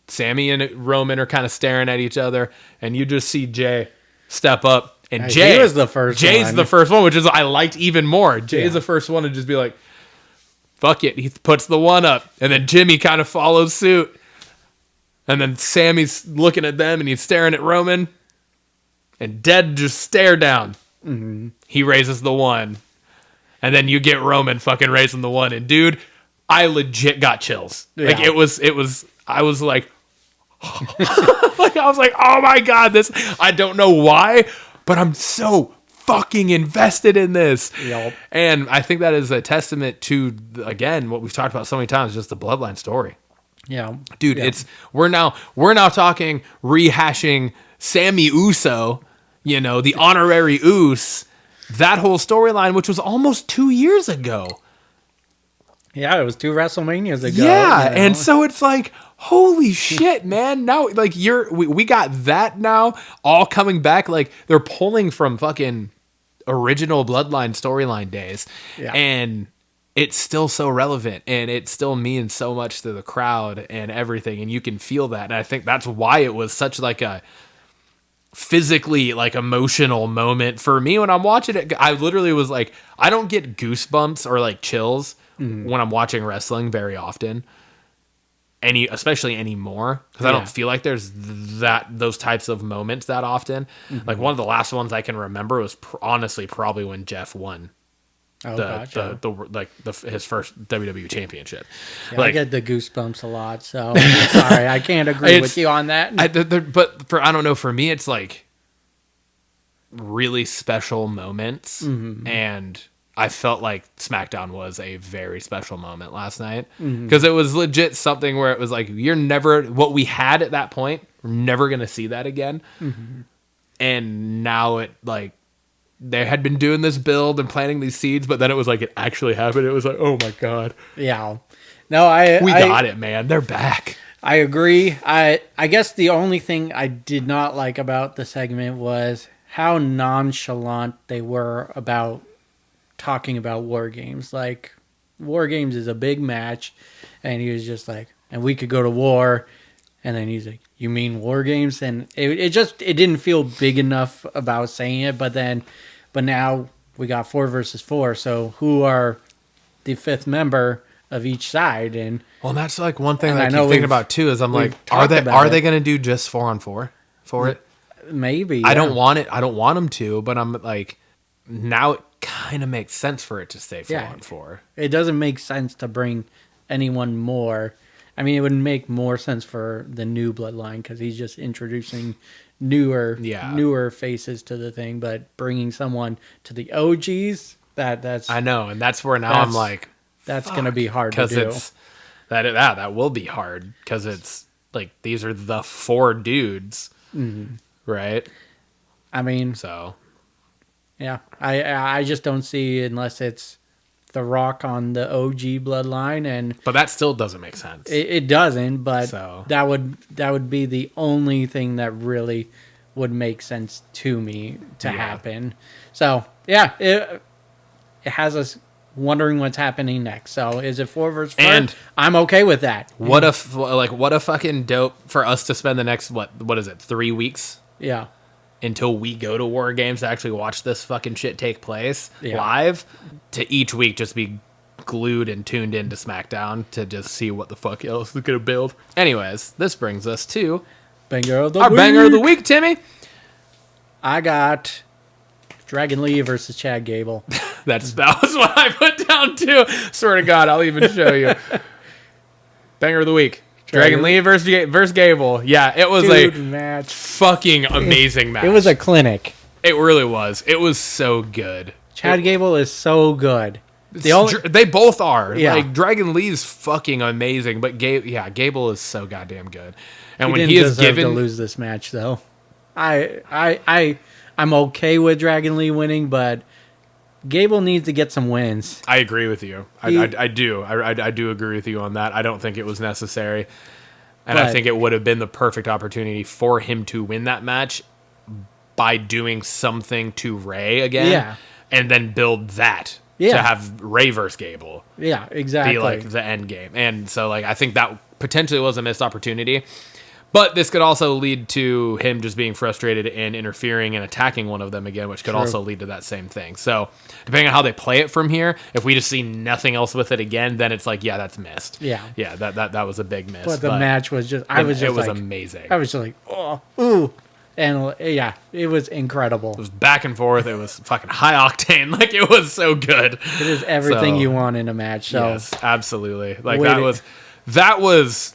Sammy and Roman are kind of staring at each other, and you just see Jay step up, and Jay was the first. Jay's the first one, which is I liked even more. Jay's the first one to just be like, "Fuck it," he puts the 1 up, and then Jimmy kind of follows suit, and then Sammy's looking at them, and he's staring at Roman, and dead just stare down. Mm-hmm. He raises the 1, and then you get Roman fucking raising the 1, and dude, I legit got chills. Yeah. Like it was. I was like. Like I was like, oh my God, this, I don't know why, but I'm so fucking invested in this. Yep. And I think that is a testament to, again, what we've talked about so many times, just the Bloodline story. Yeah. Dude, we're now talking rehashing Sammy Uso, the honorary Uso, that whole storyline, which was almost 2 years ago. Yeah, it was 2 WrestleManias ago. Yeah, and so it's like, holy shit, man. Now, like, we got that now all coming back. Like, they're pulling from fucking original Bloodline storyline days. Yeah. And it's still so relevant, and it still means so much to the crowd and everything. And you can feel that. And I think that's why it was such like a physically like emotional moment for me when I'm watching it. I literally was like, I don't get goosebumps or like chills when I'm watching wrestling very often, especially anymore, because I don't feel like there's those types of moments that often. Like one of the last ones I can remember was honestly probably when Jeff won his first WWE championship. Yeah, I get the goosebumps a lot, so I'm sorry, I can't agree with you on that. But I don't know, for me it's like really special moments, and I felt like SmackDown was a very special moment last night, because it was legit something where it was like, what we had at that point, we're never gonna see that again. And now it like, they had been doing this build and planting these seeds, but then it was like it actually happened. It was like, oh my god. Yeah. No, we got it, man. They're back. I agree. I guess the only thing I did not like about the segment was how nonchalant they were about talking about WarGames. Like, WarGames is a big match, and he was just like, and we could go to war. And then he's like, you mean WarGames? And it didn't feel big enough about saying it. But now we got 4 versus 4. So who are the 5th member of each side? And well, that's like one thing that I keep thinking about too, is I'm like, are they going to do just 4-on-4 for it? Maybe. Yeah. I don't want it. I don't want them to, but I'm like, now it kind of makes sense for it to stay 4-on-4. It doesn't make sense to bring anyone more. I mean, it would make more sense for the new Bloodline, because he's just introducing newer faces to the thing. But bringing someone to the OGs, that's I know, and that's where now I'm like, that's going to be hard to do. Because that will be hard, because it's like, these are the 4 dudes, right? I mean, so yeah, I just don't see, unless it's The Rock on the OG Bloodline, but that still doesn't make sense. It doesn't, but that would be the only thing that really would make sense to me to happen. So yeah, it has us wondering what's happening next. So is it 4 versus 4? And I'm okay with that. What a fucking dope for us to spend the next what is it, 3 weeks? Yeah. Until we go to WarGames to actually watch this fucking shit take place live, to each week just be glued and tuned into SmackDown to just see what the fuck else is gonna build. Anyways, this brings us to banger of the week, Timmy. I got Dragon Lee versus Chad Gable. that was what I put down too. Swear to God, I'll even show you. Banger of the week. Dragon Lee versus Gable. Yeah, it was match. Fucking amazing match. It was a clinic. It really was. It was so good. Chad Gable is so good. They both are. Yeah. Like, Dragon Lee's fucking amazing, but Gable is so goddamn good. And when he he is given to lose this match, though, I'm okay with Dragon Lee winning, but Gable needs to get some wins. I agree with you. I do. I do agree with you on that. I don't think it was necessary. And I think it would have been the perfect opportunity for him to win that match by doing something to Ray again. Yeah. And then build that to have Ray versus Gable. Yeah, exactly. Be like the end game. And so like, I think that potentially was a missed opportunity. But this could also lead to him just being frustrated and interfering and attacking one of them again, which could also lead to that same thing. So depending on how they play it from here, if we just see nothing else with it again, then it's like, yeah, that's missed. Yeah. Yeah, that was a big miss. But the match was just, it was amazing. I was just like, oh, ooh. And yeah, it was incredible. It was back and forth. It was fucking high octane. Like, it was so good. It is everything you want in a match. So yes, absolutely. Like, that was.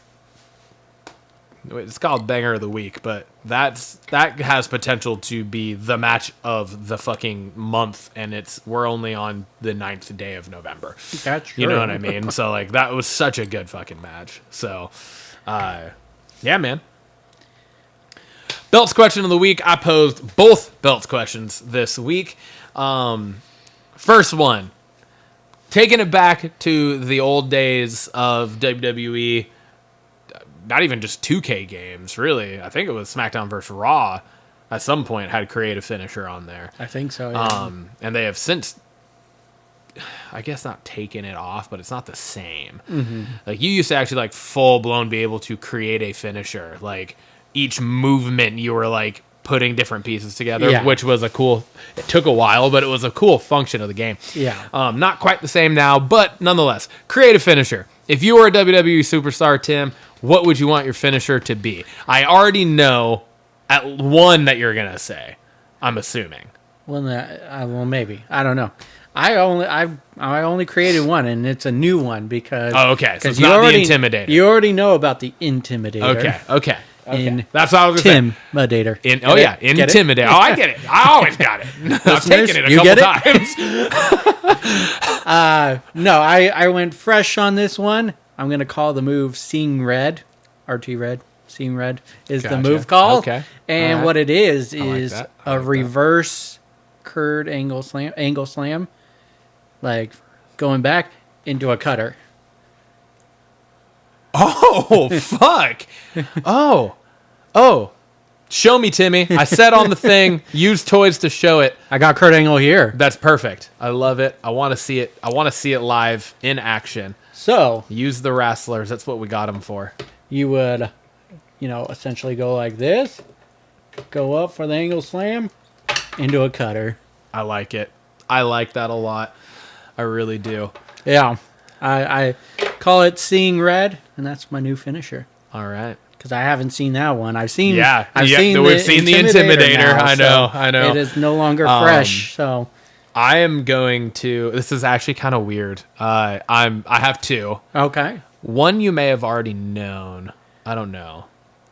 It's called Banger of the Week, but that has potential to be the match of the fucking month, and we're only on the 9th day of November. That's true. You know what I mean? So like, that was such a good fucking match. So, yeah, man. Belts question of the week. I posed both belts questions this week. First one, taking it back to the old days of WWE. not even just 2K games, really. I think it was SmackDown vs. Raw at some point had creative finisher on there. I think so, yeah. And they have since, I guess, not taken it off, but it's not the same. Mm-hmm. Like, you used to actually, like, full-blown be able to create a finisher. Like, each movement you were, like, putting different pieces together, which was a cool... It took a while, but it was a cool function of the game. Yeah. Not quite the same now, but nonetheless, creative finisher. If you were a WWE superstar, Tim, what would you want your finisher to be? I already know at one that you're going to say, I'm assuming. Well, maybe. I don't know. I only created one, and it's a new one because... Oh, okay. So it's not the Intimidator. You already know about the Intimidator. Okay. That's what I was going to say. Intimidator. Intimidator. Oh, I get it. I always got it. I've taken it a couple times. No, I went fresh on this one. I'm going to call the move Seeing Red. RT Red. Seeing Red is the move call. Okay. And what it is a reverse curd angle slam. Like going back into a cutter. Oh, fuck. Oh. Show me, Timmy. I said on the thing, use toys to show it. I got Kurt Angle here. That's perfect. I love it. I want to see it. I want to see it live in action. So, use the wrestlers. That's what we got them for. You would, essentially go like this, go up for the angle slam, into a cutter. I like it. I like that a lot. I really do. Yeah. I call it Seeing Red, and that's my new finisher. All right. Because I haven't seen that one. We've seen the Intimidator. Now, I know. It is no longer fresh. So I am going to. This is actually kind of weird. I have two. Okay. One you may have already known. I don't know.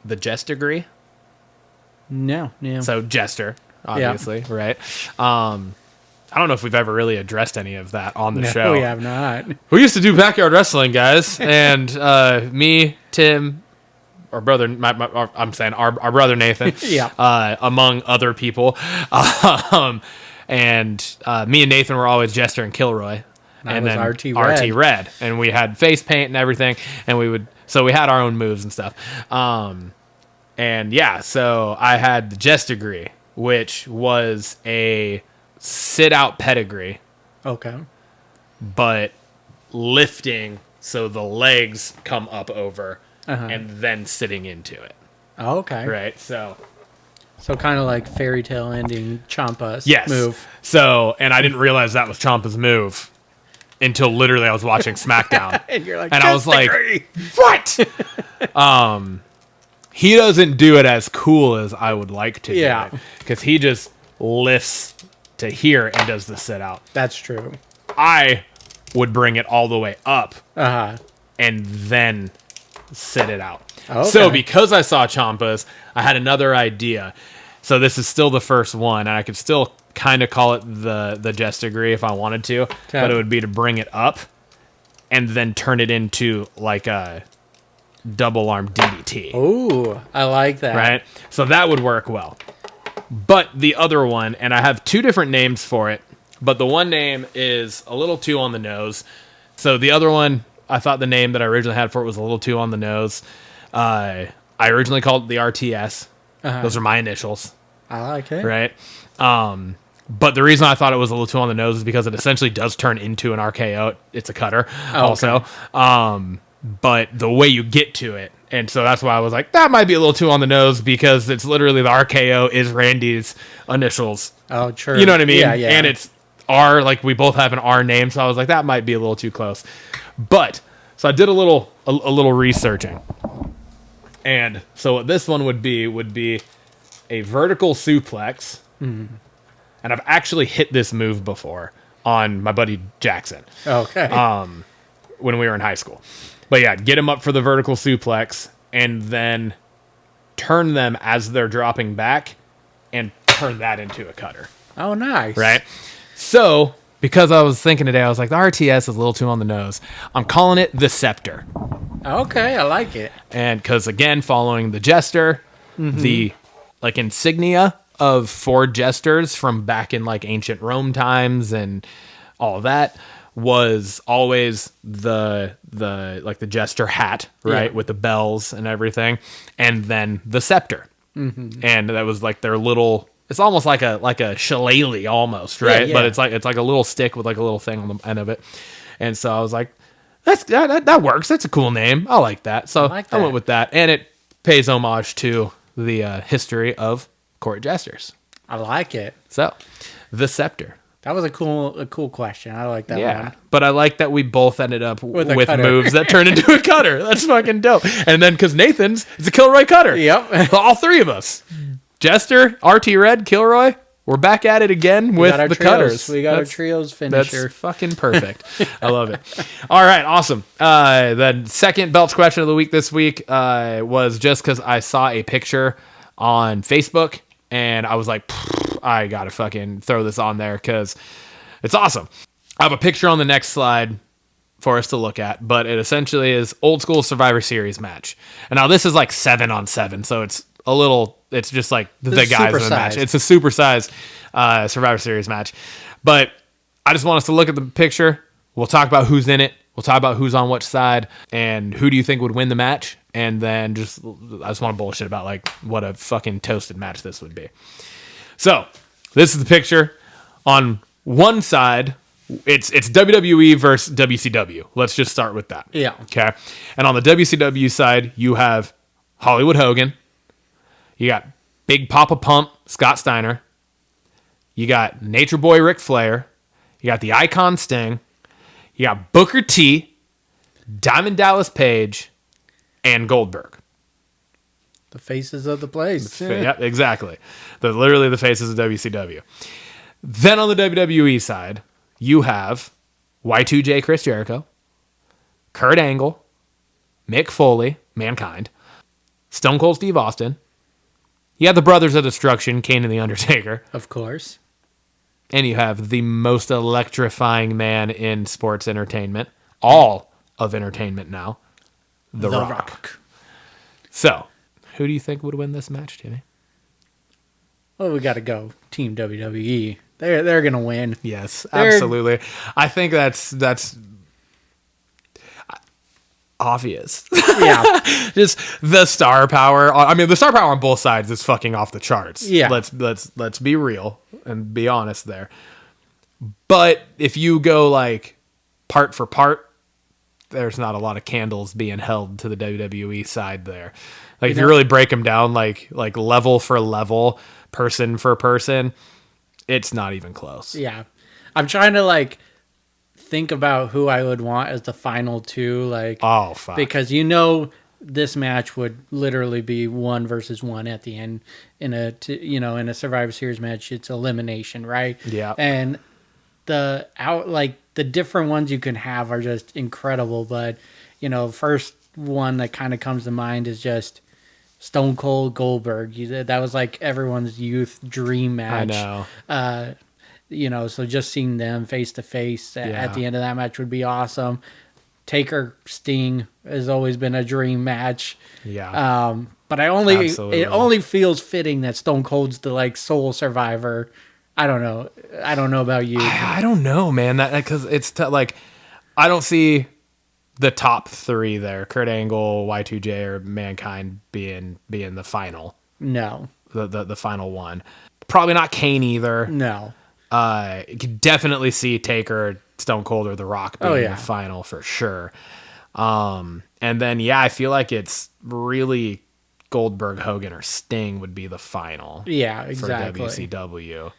The Jester degree. No. Yeah. So Jester, obviously, right? I don't know if we've ever really addressed any of that on the show. No, we have not. We used to do backyard wrestling, guys, and me, Tim, our brother, our brother Nathan, among other people, and me and Nathan were always Jester and Kilroy, and then RT Red, and we had face paint and everything, and we had our own moves and stuff, so I had the Jester degree, which was a sit-out pedigree. Okay. But lifting so the legs come up over and then sitting into it. Okay. Right, so kind of like fairy tale ending Ciampa's move. So, and I didn't realize that was Ciampa's move until literally I was watching SmackDown. And you're like, and I was like, what? He doesn't do it as cool as I would like to do it. Because he just lifts to here and does the sit out. That's true. I would bring it all the way up and then sit it out. Okay. So because I saw Ciampa's, I had another idea. So this is still the first one, and I could still kind of call it the Jester degree if I wanted to, but it would be to bring it up and then turn it into like a double arm DDT. Ooh, I like that. Right? So that would work well. But the other one, and I have two different names for it, but the one name is a little too on the nose. So the other one, I thought the name that I originally had for it was a little too on the nose. I originally called it the RTS. Those are my initials. I like it. Right? But the reason I thought it was a little too on the nose is because it essentially does turn into an RKO. It's a cutter also. Okay. But the way you get to it, and so that's why I was like, that might be a little too on the nose because it's literally the RKO is Randy's initials. Oh, true. You know what I mean? Yeah. And it's R, like we both have an R name, so I was like, that might be a little too close. But, so I did a little researching. And so what this one would be a vertical suplex. Mm-hmm. And I've actually hit this move before on my buddy Jackson. Okay. When we were in high school. But yeah, get them up for the vertical suplex and then turn them as they're dropping back and turn that into a cutter. Oh, nice. Right? So, because I was thinking today, I was like, the RTS is a little too on the nose. I'm calling it the Scepter. Okay, I like it. And because, again, following the Jester, the insignia of 4 Jesters from back in ancient Rome times and all that was always the jester hat, right, Yeah. with the bells and everything, and then the scepter, and that was like their little. It's almost like a shillelagh almost, right? Yeah. But it's like a little stick with like a little thing on the end of it, and so I was like, that works. That's a cool name. I like that. So like I went that. with that, and it pays homage to the history of court jesters. I like it. So, the scepter. That was a cool question. I like that one. But I like that we both ended up with a cutter. moves that turn into a cutter. That's fucking dope. And then because Nathan's is a Kilroy cutter. Yep. All three of us. Jester, RT Red, Kilroy. We're back at it again with the cutters. We got our trios finisher. That's fucking perfect. I love it. All right, awesome. The second belts question of the week this week was just because I saw a picture on Facebook and I was like, I gotta fucking throw this on there because it's awesome. I have a picture on the next slide for us to look at, but it essentially is old school Survivor Series match. And now this is like 7-on-7, so it's a little. It's just like the guys in the match. It's a supersized Survivor Series match. But I just want us to look at the picture. We'll talk about who's in it. We'll talk about who's on which side and who do you think would win the match. And then I just want to bullshit about like what a fucking toasted match this would be. So this is the picture. On one side, it's WWE versus WCW. Let's just start with that. Yeah. Okay. And on the WCW side, you have Hollywood Hogan. You got Big Papa Pump, Scott Steiner. You got Nature Boy Ric Flair. You got the Icon Sting. You got Booker T, Diamond Dallas Page, and Goldberg. The faces of the place. Yep, exactly. They're literally the faces of WCW. Then on the WWE side, you have Y2J Chris Jericho, Kurt Angle, Mick Foley, Mankind, Stone Cold Steve Austin. You have the Brothers of Destruction, Kane and The Undertaker. Of course. And you have the most electrifying man in sports entertainment, all of entertainment now, The Rock. So, who do you think would win this match, Jimmy? Well, we got to go Team WWE. They're going to win. Yes, absolutely. I think that's obvious. Yeah. Just the star power. I mean, the star power on both sides is fucking off the charts. Yeah. Let's be real and be honest there. But if you go like part for part, there's not a lot of candles being held to the WWE side there. Like if you really break them down like level for level, person for person, it's not even close. Yeah. I'm trying to like think about who I would want as the final two, like, Oh, fuck. because this match would literally be 1 versus 1 at the end in a Survivor Series match. It's elimination, right? Yeah. And the different ones you can have are just incredible. But first one that kind of comes to mind is just Stone Cold Goldberg. That was like everyone's youth dream match. I know. So just seeing them face to face at the end of that match would be awesome. Taker Sting has always been a dream match. Yeah. But Absolutely. it only feels fitting that Stone Cold's the like sole survivor. I don't know about you. I don't know, man. That because it's like I don't see the top three there: Kurt Angle, Y2J, or Mankind being the final. No. The final one. Probably not Kane either. No. You could definitely see Taker, Stone Cold, or The Rock being the final for sure. And then I feel like it's really Goldberg, Hogan, or Sting would be the final. Yeah, exactly. For WCW.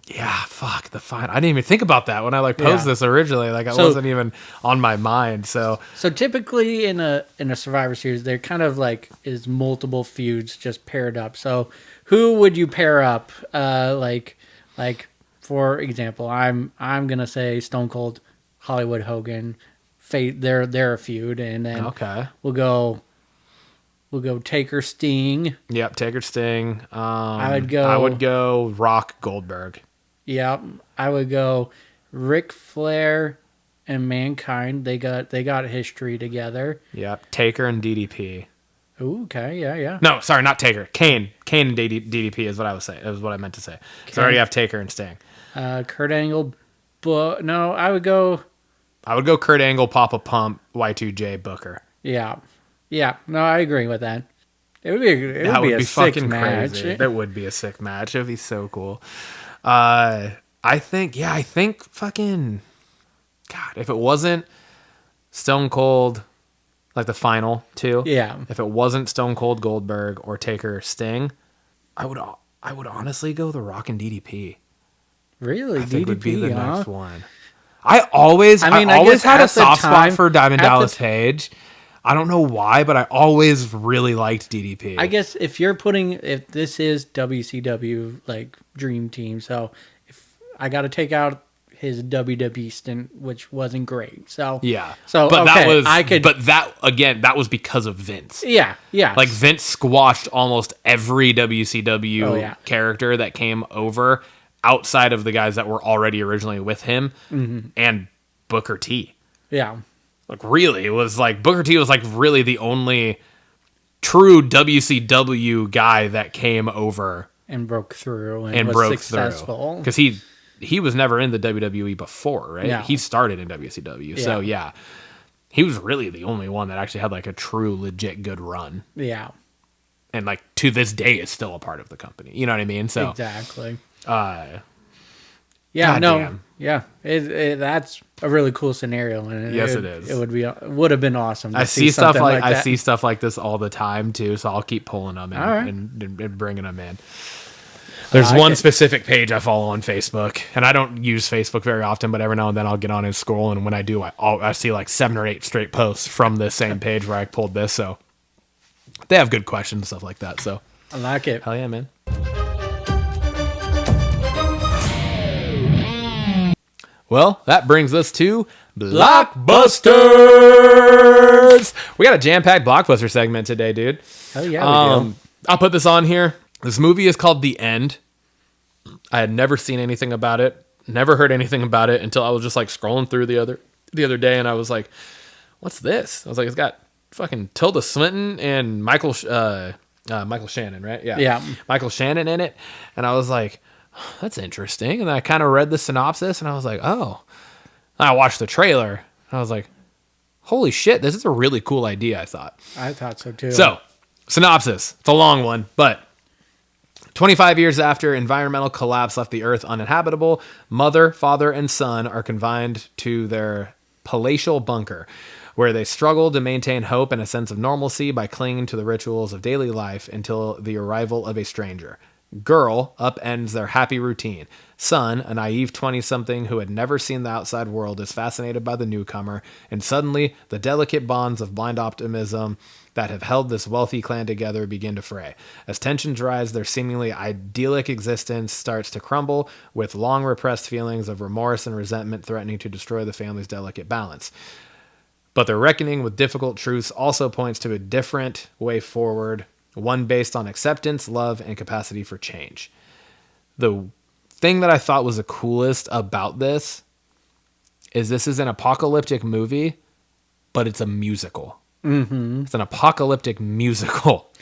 Yeah, fuck the final. I didn't even think about that when I posed this originally. Like it wasn't even on my mind. So typically in a Survivor Series, they're kind of like is multiple feuds just paired up. So who would you pair up? Like for example, I'm gonna say Stone Cold, Hollywood Hogan. They're a feud, and then we'll go Taker Sting. Yep, Taker Sting. I would go Rock Goldberg. Yep, I would go Ric Flair and Mankind. They got history together. Yep, Taker and DDP. Ooh, okay, yeah. No, sorry, not Taker. Kane and DDP is what I was saying. It was what I meant to say. So I already have Taker and Sting. Kurt Angle, but no, I would go I would go Kurt Angle, Papa Pump, Y2J, Booker. Yeah. Yeah. No, I agree with that. It would be a sick fucking match. crazy. That would be a sick match. It would be so cool. I think fucking, God, if it wasn't Stone Cold, like the final two. Yeah. If it wasn't Stone Cold Goldberg or Taker Sting, I would honestly go The Rock and DDP. Really? I think DDP, would be the huh? next one. I always guess had at a the soft time- spot for Diamond at the Dallas Page. I don't know why, but I always really liked DDP. I guess if this is WCW like Dream Team, so if I got to take out his WWE stint, which wasn't great. So yeah. So but okay, that was because of Vince. Yeah. Like Vince squashed almost every WCW character that came over outside of the guys that were already originally with him and Booker T. Yeah. Like really, it was like Booker T was like really the only true WCW guy that came over and broke through and was successful. Because he was never in the WWE before, right? No. He started in WCW. So yeah, he was really the only one that actually had like a true legit good run. Yeah. And like to this day is still a part of the company. You know what I mean? So exactly. God damn. Yeah. That's a really cool scenario, and yes, it is. It would have been awesome. To I see stuff like that. I see stuff like this all the time too, so I'll keep pulling them and bringing them in. There's one specific page I follow on Facebook, and I don't use Facebook very often, but every now and then I'll get on and scroll, and when I do, I see like 7 or 8 straight posts from the same page where I pulled this. So they have good questions and stuff like that. So I like it. Hell yeah, man. Well, that brings us to Blockbusters. We got a jam-packed Blockbuster segment today, dude. Hell yeah, we do. I'll put this on here. This movie is called The End. I had never seen anything about it, never heard anything about it until I was just like scrolling through the other day, and I was like, "What's this?" I was like, "It's got fucking Tilda Swinton and Michael Shannon, right? Yeah, Michael Shannon in it," and I was like, that's interesting. And then I kind of read the synopsis and I was like, oh. And I watched the trailer and I was like, holy shit, this is a really cool idea, I thought. I thought so too. So, synopsis. It's a long one, but 25 years after environmental collapse left the earth uninhabitable, mother, father, and son are confined to their palatial bunker, where they struggle to maintain hope and a sense of normalcy by clinging to the rituals of daily life until the arrival of a stranger. Girl upends their happy routine. Son, a naive 20-something who had never seen the outside world, is fascinated by the newcomer, and suddenly the delicate bonds of blind optimism that have held this wealthy clan together begin to fray. As tensions rise, their seemingly idyllic existence starts to crumble, with long repressed feelings of remorse and resentment threatening to destroy the family's delicate balance. But their reckoning with difficult truths also points to a different way forward, one based on acceptance, love, and capacity for change. The thing that I thought was the coolest about this is an apocalyptic movie, but it's a musical. Mm-hmm. It's an apocalyptic musical.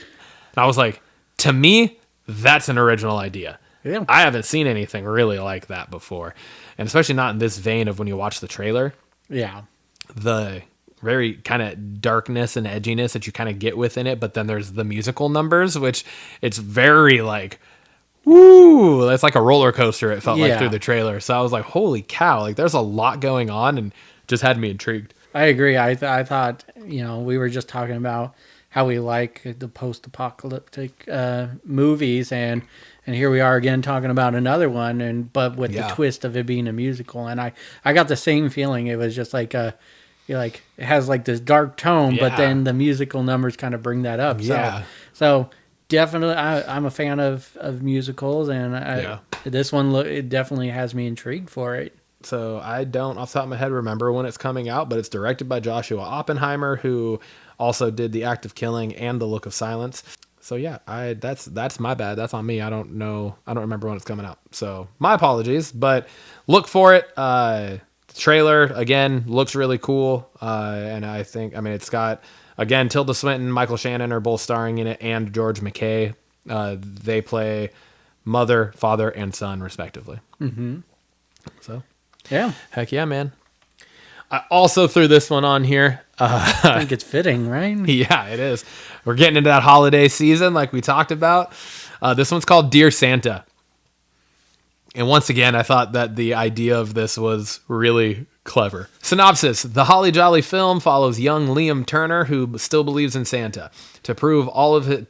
And I was like, to me, that's an original idea. Yeah. I haven't seen anything really like that before. And especially not in this vein of when you watch the trailer. Yeah. The very kind of darkness and edginess that you kind of get within it, but then there's the musical numbers, which it's very like, woo, that's like a roller coaster. It felt like through the trailer. So I was like, holy cow, like there's a lot going on, and just had me intrigued. I agree. I thought, we were just talking about how we like the post-apocalyptic movies, and here we are again talking about another one, but with the twist of it being a musical. And I got the same feeling. It was just like it has like this dark tone, but then the musical numbers kind of bring that up. Yeah. So definitely, I'm a fan of musicals, and this one it definitely has me intrigued for it. So I don't, off the top of my head, remember when it's coming out, but it's directed by Joshua Oppenheimer, who also did The Act of Killing and The Look of Silence. So yeah, that's my bad. That's on me. I don't remember when it's coming out. So my apologies, but look for it. The trailer again looks really cool, and it's got again Tilda Swinton, Michael Shannon are both starring in it, and George McKay. They play mother, father, and son respectively. Mm-hmm. So. Yeah. Heck yeah, man. I also threw this one on here. I think it's fitting, right? Yeah, it is. We're getting into that holiday season like we talked about. This one's called Dear Santa. And once again, I thought that the idea of this was really clever. Synopsis. The Holly Jolly film follows young Liam Turner, who still believes in Santa. To prove all of his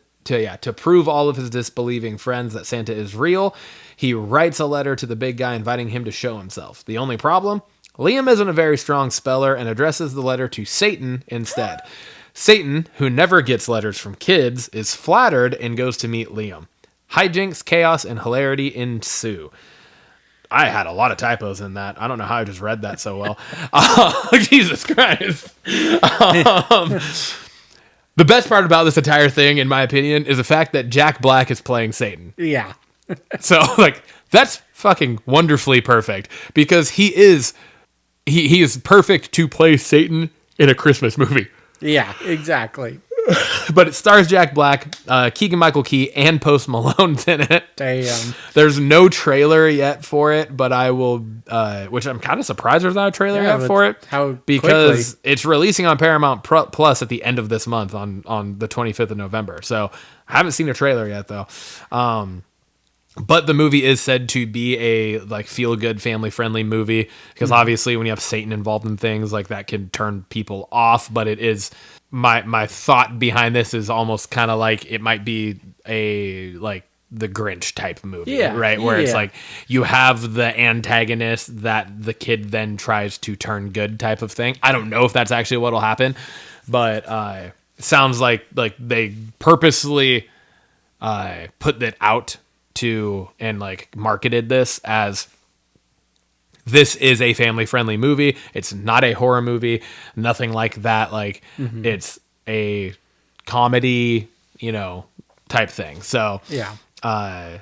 disbelieving friends that Santa is real, he writes a letter to the big guy inviting him to show himself. The only problem? Liam isn't a very strong speller and addresses the letter to Satan instead. Satan, who never gets letters from kids, is flattered and goes to meet Liam. Hijinks, chaos, and hilarity ensue. I had a lot of typos in that. I don't know how I just read that so well. Jesus Christ. The best part about this entire thing, in my opinion, is the fact that Jack Black is playing Satan. Yeah. So, like, that's fucking wonderfully perfect because he is perfect to play Satan in a Christmas movie. Yeah, exactly. But it stars Jack Black, Keegan-Michael Key, and Post Malone's in it. Damn. There's no trailer yet for it, but I will, which I'm kind of surprised there's not a trailer yet for it. Because quickly. It's releasing on Paramount Plus at the end of this month on the 25th of November. So I haven't seen a trailer yet, though. But the movie is said to be a like feel-good, family-friendly movie because obviously when you have Satan involved in things like that can turn people off. But it is my thought behind this is almost kind of like it might be a like the Grinch type movie, right? Where it's like you have the antagonist that the kid then tries to turn good type of thing. I don't know if that's actually what'll happen, but it sounds like they purposely put that out to and like marketed this as this is a family-friendly movie. It's not a horror movie, nothing like that. Like it's a comedy, type thing. So I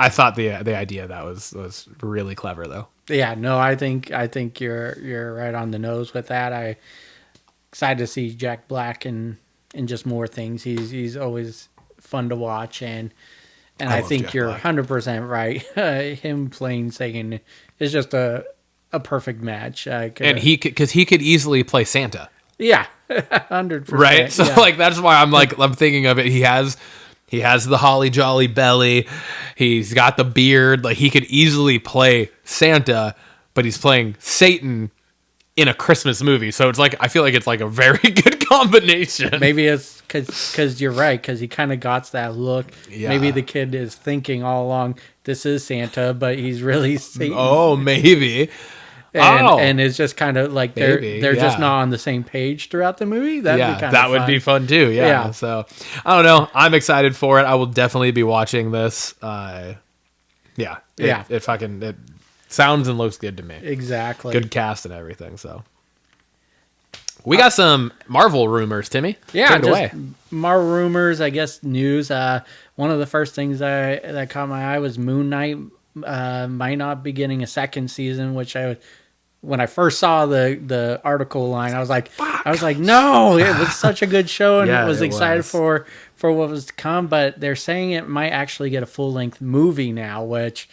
thought the idea of that was really clever, though. Yeah, no, I think you're right on the nose with that. I excited to see Jack Black in just more things. He's always fun to watch and I think you're 100% right. Him playing Satan is just a perfect match. And he could easily play Santa. Yeah, 100%. Right? So like that's why I'm thinking of it. He has the holly jolly belly. He's got the beard. Like he could easily play Santa, but he's playing Satan in a Christmas movie. So it's like I feel like it's like a very good combination. Maybe it's because you're right, because he kind of got that look. Yeah. Maybe the kid is thinking all along, this is Santa, but he's really Satan. Oh, maybe. And it's just kind of like they're just not on the same page throughout the movie. That would be fun too. Yeah. So I don't know. I'm excited for it. I will definitely be watching this. It sounds and looks good to me. Exactly. Good cast and everything. So we got some Marvel rumors, Timmy. Yeah, just Marvel rumors. I guess news. One of the first things that caught my eye was Moon Knight might not be getting a second season, which when I first saw the article line, I was like, no, it was such a good show, and I was excited for what was to come. But they're saying it might actually get a full length movie now, which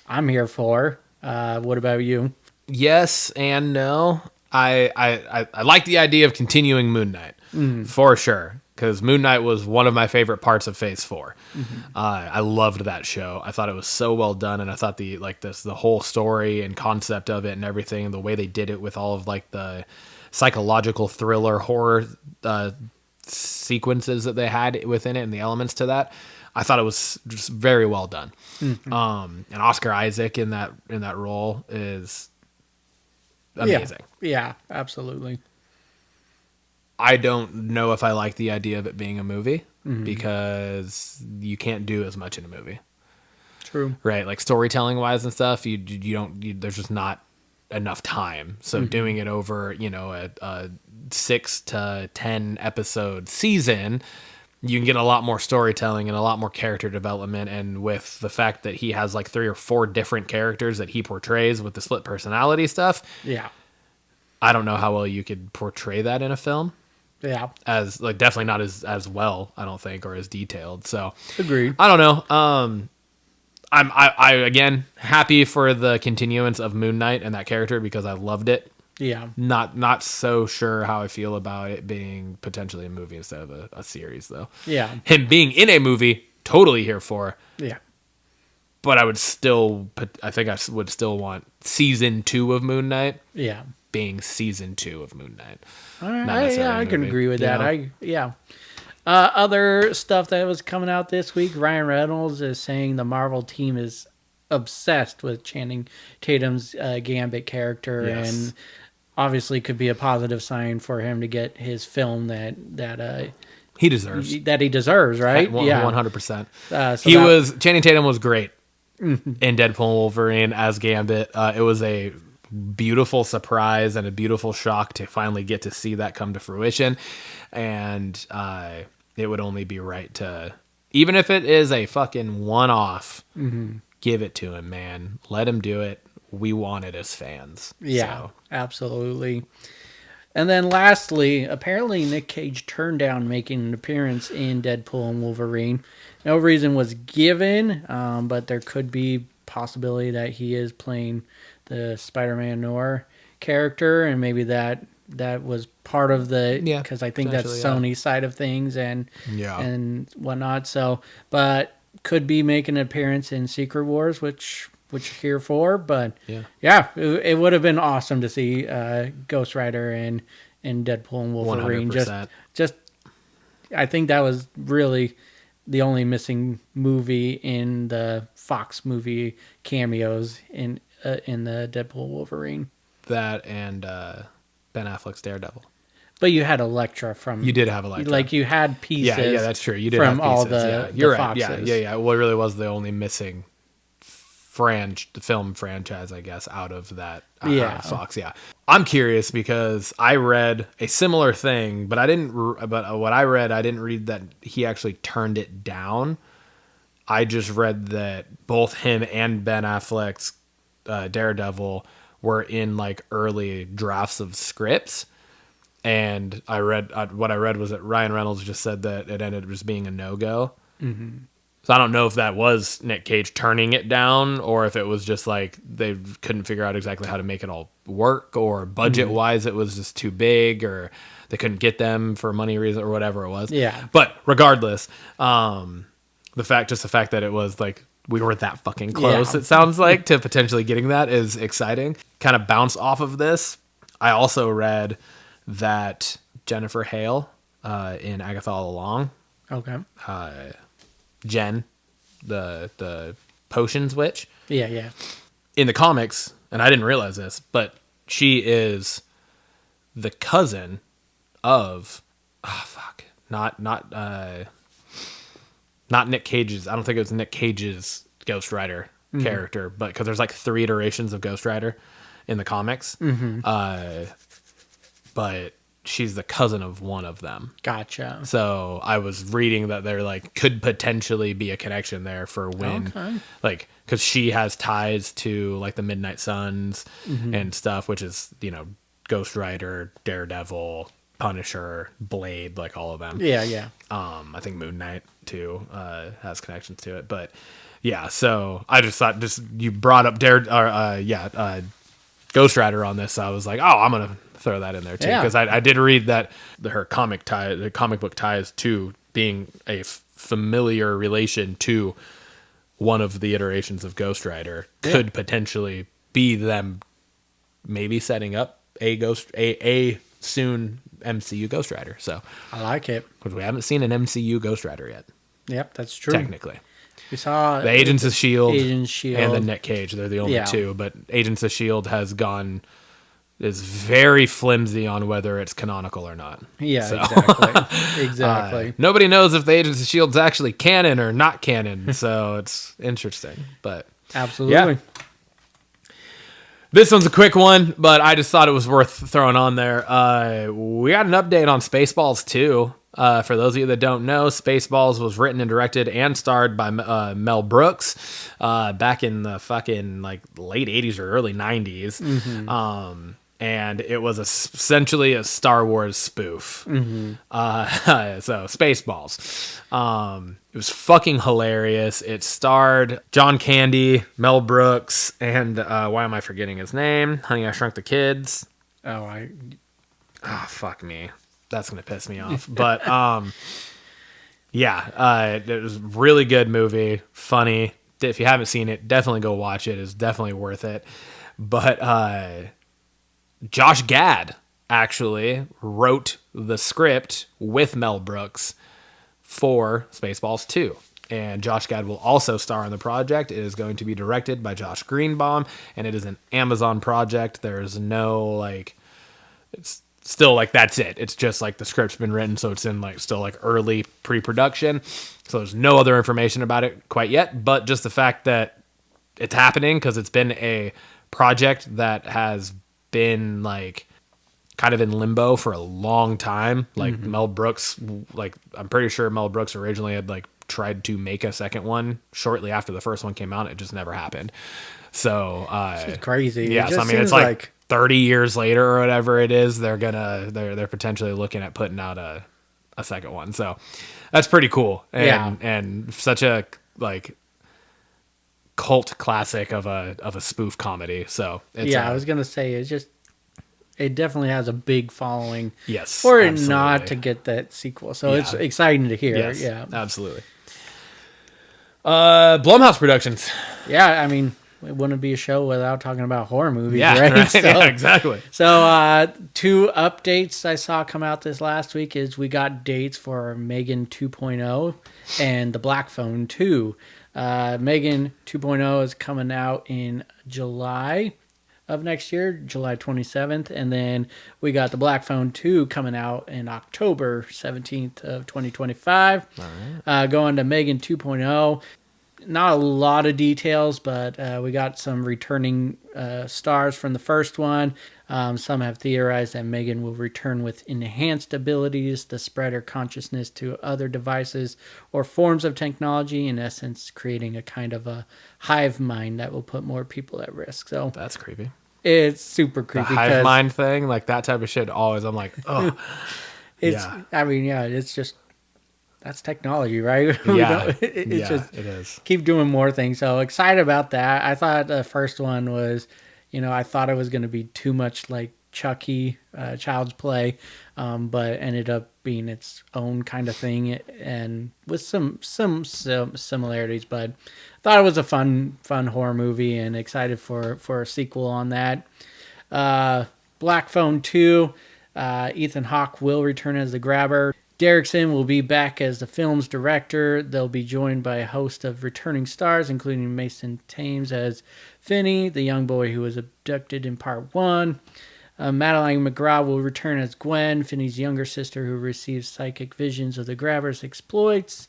I'm here for. What about you? Yes and no. I like the idea of continuing Moon Knight for sure, because Moon Knight was one of my favorite parts of Phase 4. I loved that show. I thought it was so well done, and I thought the whole story and concept of it and everything, and the way they did it with all of like the psychological thriller horror sequences that they had within it and the elements to that, I thought it was just very well done. And Oscar Isaac in that role is amazing. Yeah, absolutely. I don't know if I like the idea of it being a movie because you can't do as much in a movie. True. Right? Like storytelling wise and stuff, you don't, there's just not enough time. So doing it over, a 6 to 10 episode season, you can get a lot more storytelling and a lot more character development. And with the fact that he has like 3 or 4 different characters that he portrays with the split personality stuff. Yeah. I don't know how well you could portray that in a film. Yeah. As like definitely not as well, I don't think, or as detailed. So agreed. I don't know. I again happy for the continuance of Moon Knight and that character because I loved it. Yeah. Not so sure how I feel about it being potentially a movie instead of a series, though. Yeah. Him being in a movie, totally here for. Yeah. But I would still want season 2 of Moon Knight Yeah. being season 2 of Moon Knight. All right. I can movie, agree with that. know? Other stuff that was coming out this week, Ryan Reynolds is saying the Marvel team is obsessed with Channing Tatum's Gambit character, Yes. and obviously could be a positive sign for him to get his film that He deserves. he deserves, right? 100%. Channing Tatum was great in Deadpool and Wolverine as Gambit. It was a beautiful surprise and a beautiful shock to finally get to see that come to fruition. And it would only be right to, even if it is a fucking one-off, give it to him, man. Let him do it. We want it as fans. Yeah, So. absolutely. And then lastly, apparently Nick Cage turned down making an appearance in Deadpool and Wolverine. No reason was given, but there could be possibility that he is playing the Spider-Man Noir character, and maybe that was part of the, because I think that's Sony's side of things and whatnot. So, but could be making an appearance in Secret Wars, which here for, but it would have been awesome to see Ghost Rider in Deadpool and Wolverine. 100%. Just I think that was really the only missing movie in the Fox movie cameos in the Deadpool Wolverine. That and Ben Affleck's Daredevil. But you had Elektra from. You did have Elektra. Like you had pieces. Yeah, that's true. You did from have pieces. all the You're the right. Foxes. Yeah. Well, it really was the only missing film franchise, I guess, out of that Fox. Yeah, I'm curious because I read a similar thing, but what I read, I didn't read that he actually turned it down. I just read that both him and Ben Affleck's Daredevil were in like early drafts of scripts. And I read what I read was that Ryan Reynolds just said that it ended up just being a no-go. Mm-hmm. So I don't know if that was Nick Cage turning it down or if it was just like they couldn't figure out exactly how to make it all work, or budget-wise it was just too big, or they couldn't get them for money reasons or whatever it was. Yeah. But regardless, the fact that it was like we were that fucking close, it sounds like, to potentially getting that is exciting. Kind of bounce off of this. I also read that Jennifer Hale in Agatha All Along, Jen, the potions witch, in the comics, and I didn't realize this, but she is the cousin of not Nick Cage's. I don't think it was Nick Cage's Ghost Rider character, but because there's like 3 iterations of Ghost Rider in the comics. But she's the cousin of one of them. Gotcha. So I was reading that there like could potentially be a connection there for when, like, because she has ties to like the Midnight Suns and stuff, which is, Ghost Rider, Daredevil, Punisher, Blade, like all of them. Yeah. I think Moon Knight too has connections to it, but yeah. So I just thought, you brought up Ghost Rider on this, so I was like, I'm gonna throw that in there too, because I did read that the comic book ties to being a familiar relation to one of the iterations of Ghost Rider could potentially be them maybe setting up a soon MCU Ghost Rider. So I like it, because we haven't seen an MCU Ghost Rider yet. Yep, that's true. Technically, we saw the Agents of S.H.I.E.L.D. and then Nick Cage. They're the only two, but Agents of S.H.I.E.L.D. is very flimsy on whether it's canonical or not. Yeah, so. Exactly. Nobody knows if the Agents of S.H.I.E.L.D. is actually canon or not canon, so it's interesting. But absolutely. Yeah. This one's a quick one, but I just thought it was worth throwing on there. We got an update on Spaceballs 2. For those of you that don't know, Spaceballs was written and directed and starred by Mel Brooks back in the fucking like late 80s or early 90s. And it was essentially a Star Wars spoof. So Spaceballs. It was fucking hilarious. It starred John Candy, Mel Brooks, and why am I forgetting his name? Honey, I Shrunk the Kids. Fuck me. That's going to piss me off. But, yeah, it was a really good movie. Funny. If you haven't seen it, definitely go watch it. It's definitely worth it. But Josh Gad actually wrote the script with Mel Brooks for Spaceballs 2. And Josh Gad will also star in the project. It is going to be directed by Josh Greenbaum, and it is an Amazon project. There's no, it's still, that's it. It's just, the script's been written, so it's in, still, early pre-production. So there's no other information about it quite yet, but just the fact that it's happening, because it's been a project that has been, kind of in limbo for a long time. Mel Brooks, I'm pretty sure Mel Brooks originally had, tried to make a second one shortly after the first one came out. It just never happened. So it's crazy. Yeah, so, I mean, it's 30 years later or whatever it is, they're potentially looking at putting out a second one. So that's pretty cool. And such a cult classic of a spoof comedy. So it's, I was gonna say it definitely has a big following. Yes, for it absolutely. not to get that sequel. So it's exciting to hear. Yes, yeah, absolutely. Blumhouse Productions. Yeah, I mean, it wouldn't be a show without talking about horror movies, Yeah, right? right. So, Yeah, exactly. So, 2 updates I saw come out this last week is we got dates for Megan 2.0 and The Black Phone 2. Megan 2.0 is coming out in July of next year, July 27th, and then we got The Black Phone 2 coming out in October 17th of 2025. All right. Going to Megan 2.0. Not a lot of details, but we got some returning stars from the first one. Some have theorized that Megan will return with enhanced abilities to spread her consciousness to other devices or forms of technology, in essence, creating a kind of a hive mind that will put more people at risk. So that's creepy. It's super creepy. The hive mind thing, that type of shit, always, I'm like, oh. I mean, it's just, that's technology, right? Yeah, it is. Keep doing more things. So excited about that. I thought the first one was, I thought it was going to be too much like Chucky, Child's Play, but ended up being its own kind of thing, and with some similarities. But I thought it was a fun horror movie, and excited for a sequel on that. Black Phone 2, Ethan Hawke will return as the Grabber. Derrickson will be back as the film's director. They'll be joined by a host of returning stars, including Mason Thames as Finney, the young boy who was abducted in part 1. Madeline McGraw will return as Gwen, Finney's younger sister who receives psychic visions of the Grabber's exploits.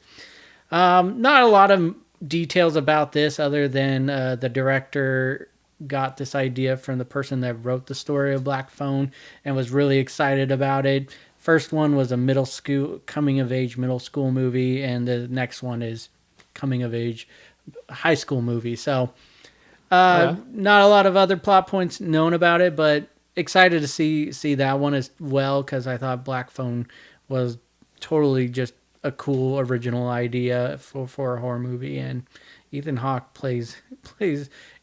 Not a lot of details about this other than the director got this idea from the person that wrote the story of Black Phone and was really excited about it. First one was a coming-of-age middle school movie, and the next one is coming-of-age high school movie. So not a lot of other plot points known about it, but excited to see that one as well, because I thought Black Phone was totally just a cool original idea for a horror movie, and Ethan Hawke plays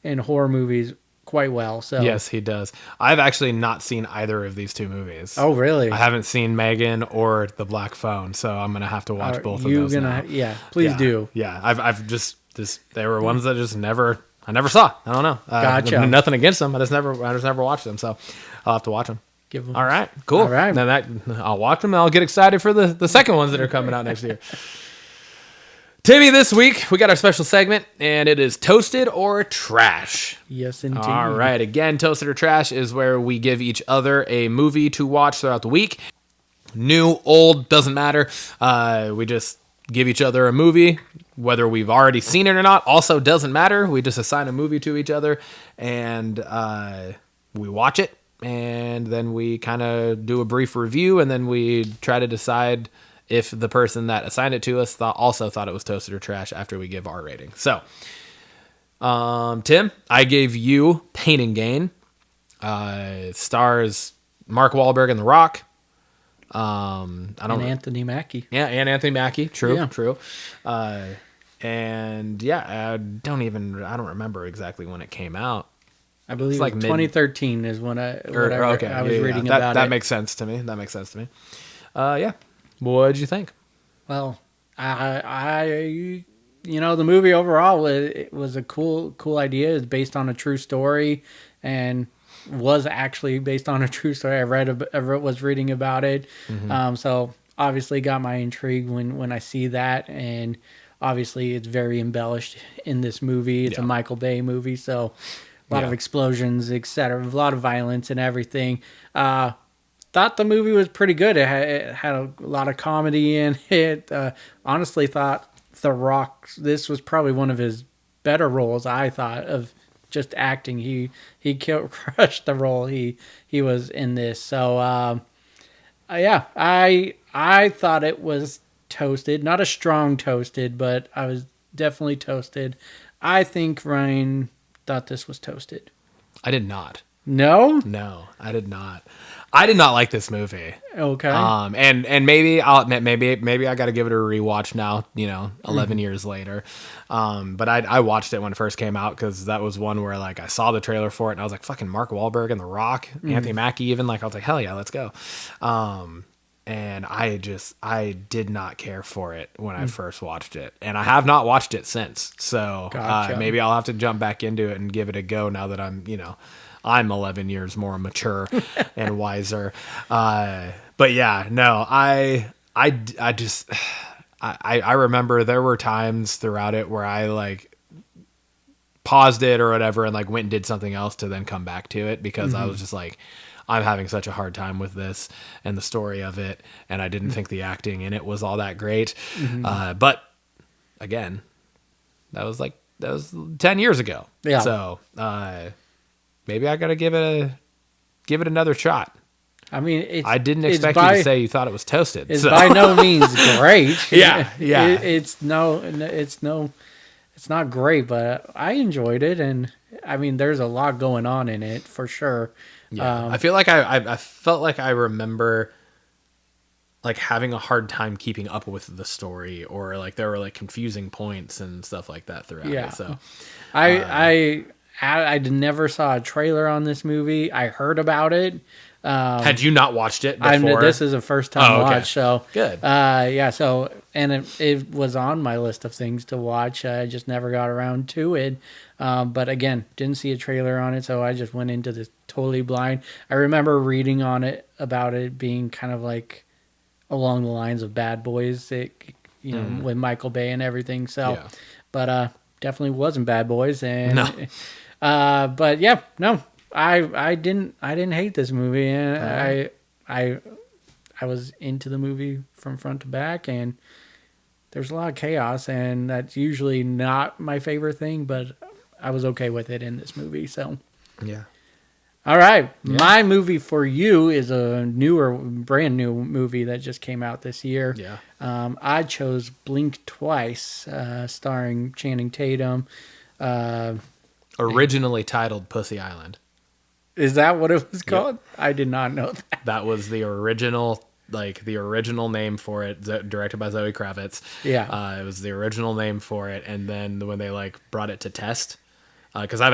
in horror movies quite well. So yes, he does. I've actually not seen either of these two movies. Oh, really? I haven't seen Megan or The Black Phone, so I'm gonna have to watch both of those now. Yeah, please do. Yeah, I've just they were ones that I never saw. I don't know. Gotcha. Nothing against them. I just never watched them, so I'll have to watch them. Give them. All right, cool. All right. Then I'll watch them, and I'll get excited for the second ones that are coming out next year. Timmy, this week we got our special segment, and it is Toasted or Trash. Yes, indeed. All right. Again, Toasted or Trash is where we give each other a movie to watch throughout the week. New, old, doesn't matter. We just give each other a movie, whether we've already seen it or not. Also doesn't matter. We just assign a movie to each other, and we watch it, and then we kind of do a brief review, and then we try to decide if the person that assigned it to us also thought it was Toasted or Trash after we give our rating. So, Tim, I gave you Pain and Gain. Stars Mark Wahlberg and The Rock. And Anthony Mackie. Yeah, and Anthony Mackie. True, yeah. True. And yeah, I don't remember exactly when it came out. I believe like 2013 is when I was reading that, about that it. makes sense to me. Yeah. What did you think? Well, I the movie overall, it was a cool idea. It's based on a true story, and was actually based on a true story. I was reading about it, so obviously got my intrigue when I see that, and obviously it's very embellished in this movie. It's a Michael Bay movie, so a lot of explosions, etc., a lot of violence and everything. Thought the movie was pretty good. It had a lot of comedy in it. Honestly, thought The Rock, this was probably one of his better roles. I thought of just acting. He crushed the role he was in this. So yeah, I thought it was toasted. Not a strong toasted, but I was definitely toasted. I think Ryan thought this was toasted. I did not. No? No, I did not. I did not like this movie. Okay. And maybe I'll admit, maybe I got to give it a rewatch now, 11 years later. But I watched it when it first came out, because that was one where like I saw the trailer for it and I was like, fucking Mark Wahlberg and The Rock, Anthony Mackie, even, like I was like, hell yeah, let's go. And I did not care for it when I first watched it, and I have not watched it since. So Gotcha. maybe I'll have to jump back into it and give it a go now that I'm 11 years more mature and wiser. But yeah, no, I remember there were times throughout it where I like paused it or whatever and like went and did something else to then come back to it, because I was just like, I'm having such a hard time with this and the story of it, and I didn't think the acting in it was all that great. But again, that was 10 years ago. Yeah. So maybe I got to give it another shot. I mean, I didn't expect you to say you thought it was toasted. It's by no means great. Yeah. It's not great, but I enjoyed it, and I mean, there's a lot going on in it for sure. Yeah. I feel like I felt like I remember like having a hard time keeping up with the story, or like there were like confusing points and stuff like that throughout it. So I never saw a trailer on this movie. I heard about it. Had you not watched it before? This is a first time watch, so good. Yeah. So, and it was on my list of things to watch. I just never got around to it. But again, didn't see a trailer on it, so I just went into this totally blind. I remember reading about it being kind of like along the lines of Bad Boys, with Michael Bay and everything. So, but definitely wasn't Bad Boys, and no. But yeah, no. I didn't hate this movie, and I was into the movie from front to back, and there's a lot of chaos, and that's usually not my favorite thing, but I was okay with it in this movie. So yeah. All right, my movie for you is a brand new movie that just came out this year. Yeah. I chose Blink Twice, starring Channing Tatum. Originally titled Pussy Island. Is that what it was called? Yep. I did not know that. That was the original name for it, directed by Zoe Kravitz. Yeah. It was the original name for it, and then when they brought it to test, because I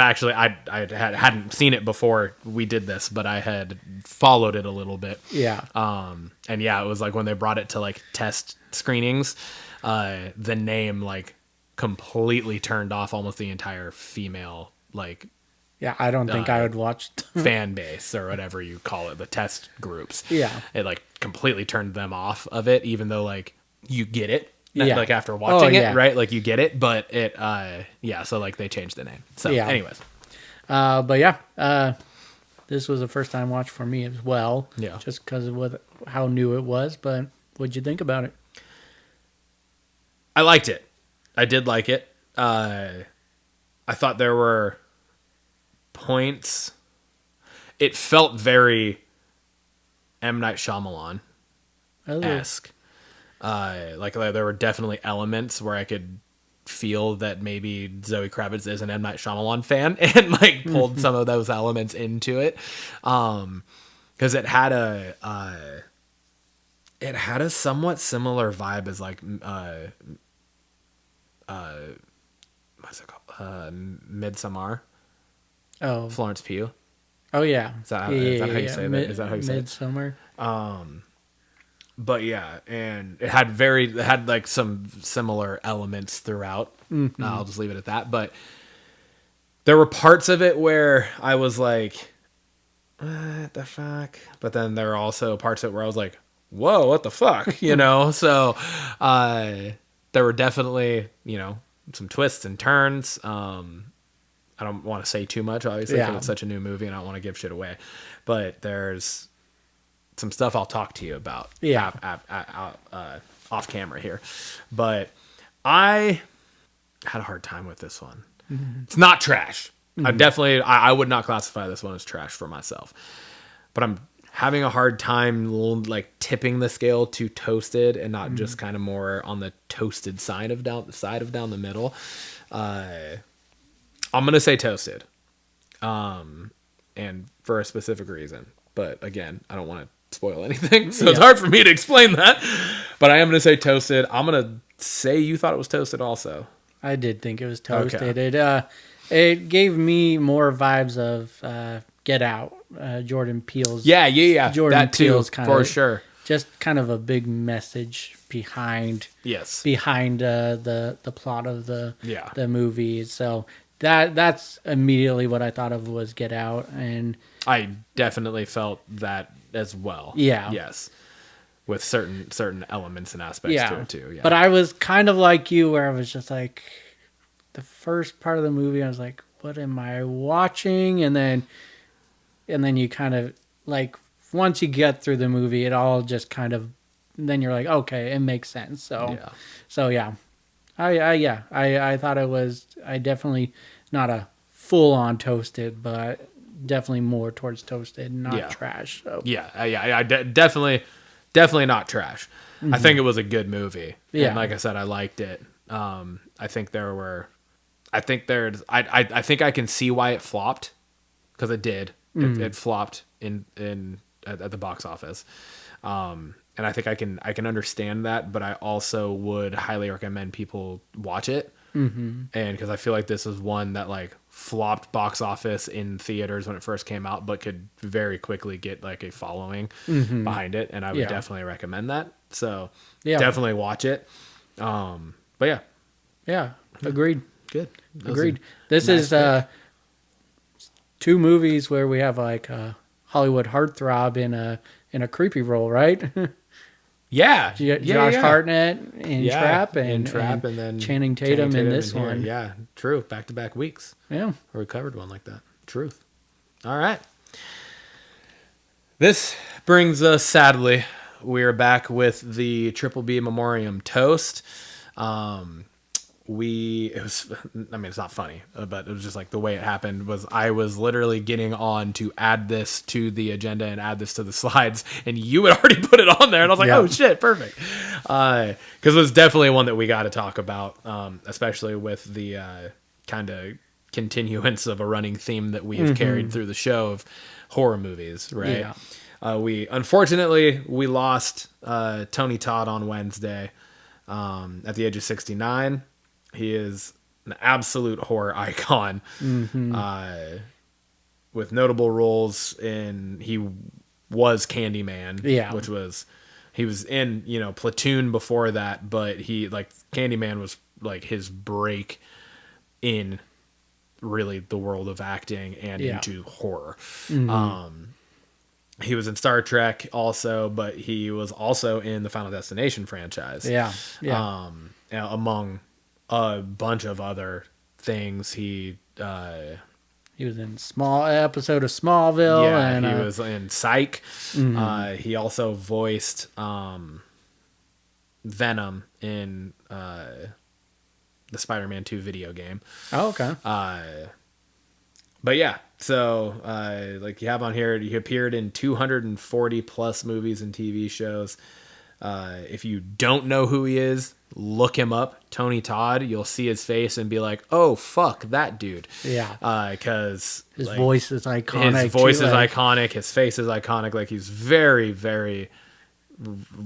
hadn't seen it before we did this, but I had followed it a little bit. Yeah. And yeah, it was when they brought it to test screenings, the name completely turned off almost the entire female Yeah, I don't think I would watch fan base or whatever you call it, the test groups. Yeah. It completely turned them off of it, even though you get it. Yeah. After watching it, right? You get it, but it so they changed the name. So anyways. But yeah, this was a first time watch for me as well. Yeah. Just because of how new it was, but what'd you think about it? I liked it. I did like it. I thought there were points. It felt very M. Night Shyamalan-esque. There were definitely elements where I could feel that maybe Zoe Kravitz is an M. Night Shyamalan fan and pulled some of those elements into it. Because it had a somewhat similar vibe as what's it called? Midsommar. Oh, Florence Pugh. oh yeah. Is that how you say that? Is that how you say it? Midsummer. But yeah, and it had like some similar elements throughout. I'll just leave it at that. But there were parts of it where I was like, what the fuck? But then there were also parts of it where I was like, whoa, what the fuck? You know? So there were definitely, some twists and turns. I don't want to say too much, obviously, because it's such a new movie and I don't want to give shit away. But there's some stuff I'll talk to you about off camera here. But I had a hard time with this one. It's not trash. I would not classify this one as trash for myself. But I'm having a hard time like tipping the scale to toasted and not just kind of more on the toasted side of down the middle. I'm going to say toasted. And for a specific reason. But again, I don't want to spoil anything, so it's hard for me to explain that. But I am going to say toasted. I'm going to say you thought it was toasted also. I did think it was toasted. Okay. It gave me more vibes of Get Out, Jordan Peele's. Yeah. Jordan That too, Peele's kind for of, sure. Just kind of a big message behind the plot of the movie. So that's immediately what I thought of was Get Out, and I definitely felt that as well. Yeah. Yes. With certain elements and aspects to it too. Yeah. But I was kind of like you, where I was just like, the first part of the movie, I was like, what am I watching? And then you kind of like, once you get through the movie, it all just kind of, then you're like, okay, it makes sense. So yeah. I thought it was, I definitely not a full on toasted, but definitely more towards toasted, not trash. So definitely not trash. I think it was a good movie. Yeah. And like I said, I liked it. I think I can see why it flopped, because it did. It flopped at the box office. And I think I can understand that, but I also would highly recommend people watch it. And because I feel like this is one that like flopped box office in theaters when it first came out, but could very quickly get like a following behind it. And I would definitely recommend that. So definitely watch it. But yeah, agreed. Good. Agreed. This is two movies where we have like a Hollywood heartthrob in a creepy role, right? Josh Hartnett in Trap, and then Channing Tatum in this one. Yeah, true. Back-to-back weeks. Yeah. Where we covered one like that. Truth. All right. This brings us, sadly, we're back with the Triple B Memoriam Toast. It's not funny, but it was just like the way it happened was I was literally getting on to add this to the agenda and add this to the slides, and you had already put it on there, and I was like, oh shit, perfect. Because it was definitely one that we got to talk about, especially with the kind of continuance of a running theme that we have carried through the show of horror movies, right? We lost Tony Todd on Wednesday at the age of 69. He is an absolute horror icon, with notable roles in. He was Candyman, he was in Platoon before that, but he like Candyman was like his break in really the world of acting and into horror. He was in Star Trek also, but he was also in the Final Destination franchise. Among a bunch of other things. He was in episode of Smallville. Yeah, and he was in Psych. He also voiced Venom in the Spider-Man 2 video game. Oh, okay. But yeah, so like you have on here, he appeared in 240 plus movies and TV shows. If you don't know who he is, look him up. Tony Todd, you'll see his face and be like, oh, fuck, that dude. Yeah. Because his voice is iconic. His voice is iconic. His face is iconic. Like, he's very, very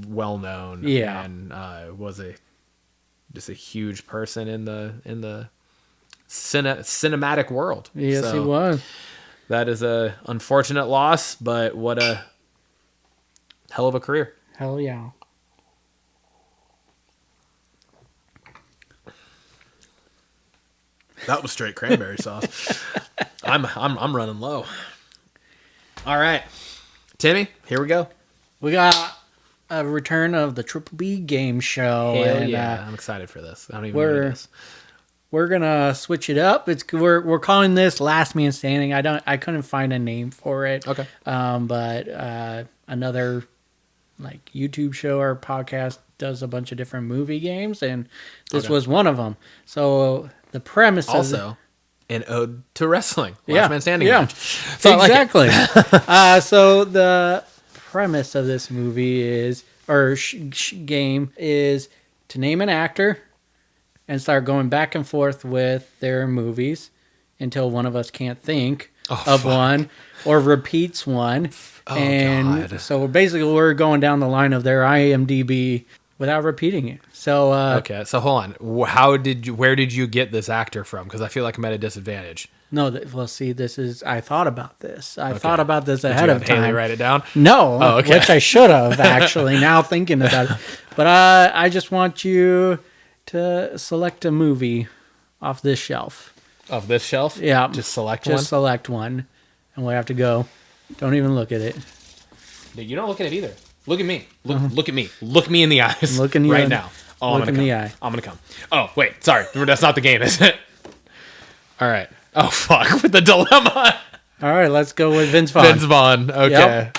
well known. Yeah. And was just a huge person in the cinematic world. Yes, So he was. That is a unfortunate loss, but what a hell of a career. Hell yeah. That was straight cranberry sauce. I'm running low. All right, Timmy, here we go. We got a return of the Triple B game show. Hell and, yeah, I'm excited for this. I don't even know what it is. We're gonna switch it up. We're calling this Last Man Standing. I couldn't find a name for it. Okay. But another like YouTube show or podcast does a bunch of different movie games, and this was one of them. So the premise Also, an ode to wrestling. Yeah, Last Man Standing yeah. match. So exactly. So the premise of this movie is, or game is, to name an actor and start going back and forth with their movies until one of us can't think of one or repeats one. Oh, and God. so basically we're going down the line of their IMDb without repeating it. So Okay, so hold on. Where did you get this actor from? Because I feel like I'm at a disadvantage. no, well, see, I thought about this. I thought about this ahead Did you of have time. Haley write it down? No, Oh, okay. which I should have actually. Now thinking about it, but I just want you to select a movie off this shelf. Of this shelf? Yeah, Just select one? Just select one, and we have to go. Don't even look at it. Dude, you don't look at it either. Look at me. Look at me. Look me in the eyes. Look in the right eye. now. Oh, Look I'm in gonna the come. eye. I'm gonna come. Oh, wait. Sorry. That's not the game, is it? All right. Oh, fuck. With the dilemma. All right, let's go with Vince Vaughn. Vince Vaughn. Okay.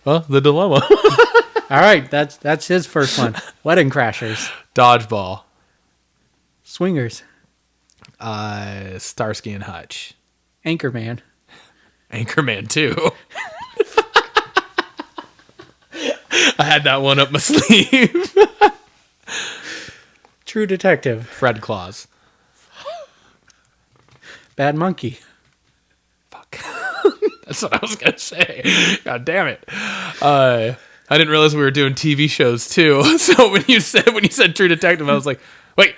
Well, the dilemma. All right, that's his first one. Wedding Crashers, Dodgeball. Swingers, Starsky and Hutch. Anchorman, Anchorman 2. I had that one up my sleeve. True Detective, Fred Claus. Bad Monkey, Fuck. That's what I was going to say. God damn it. I didn't realize we were doing TV shows too. So when you said True Detective, I was like, wait.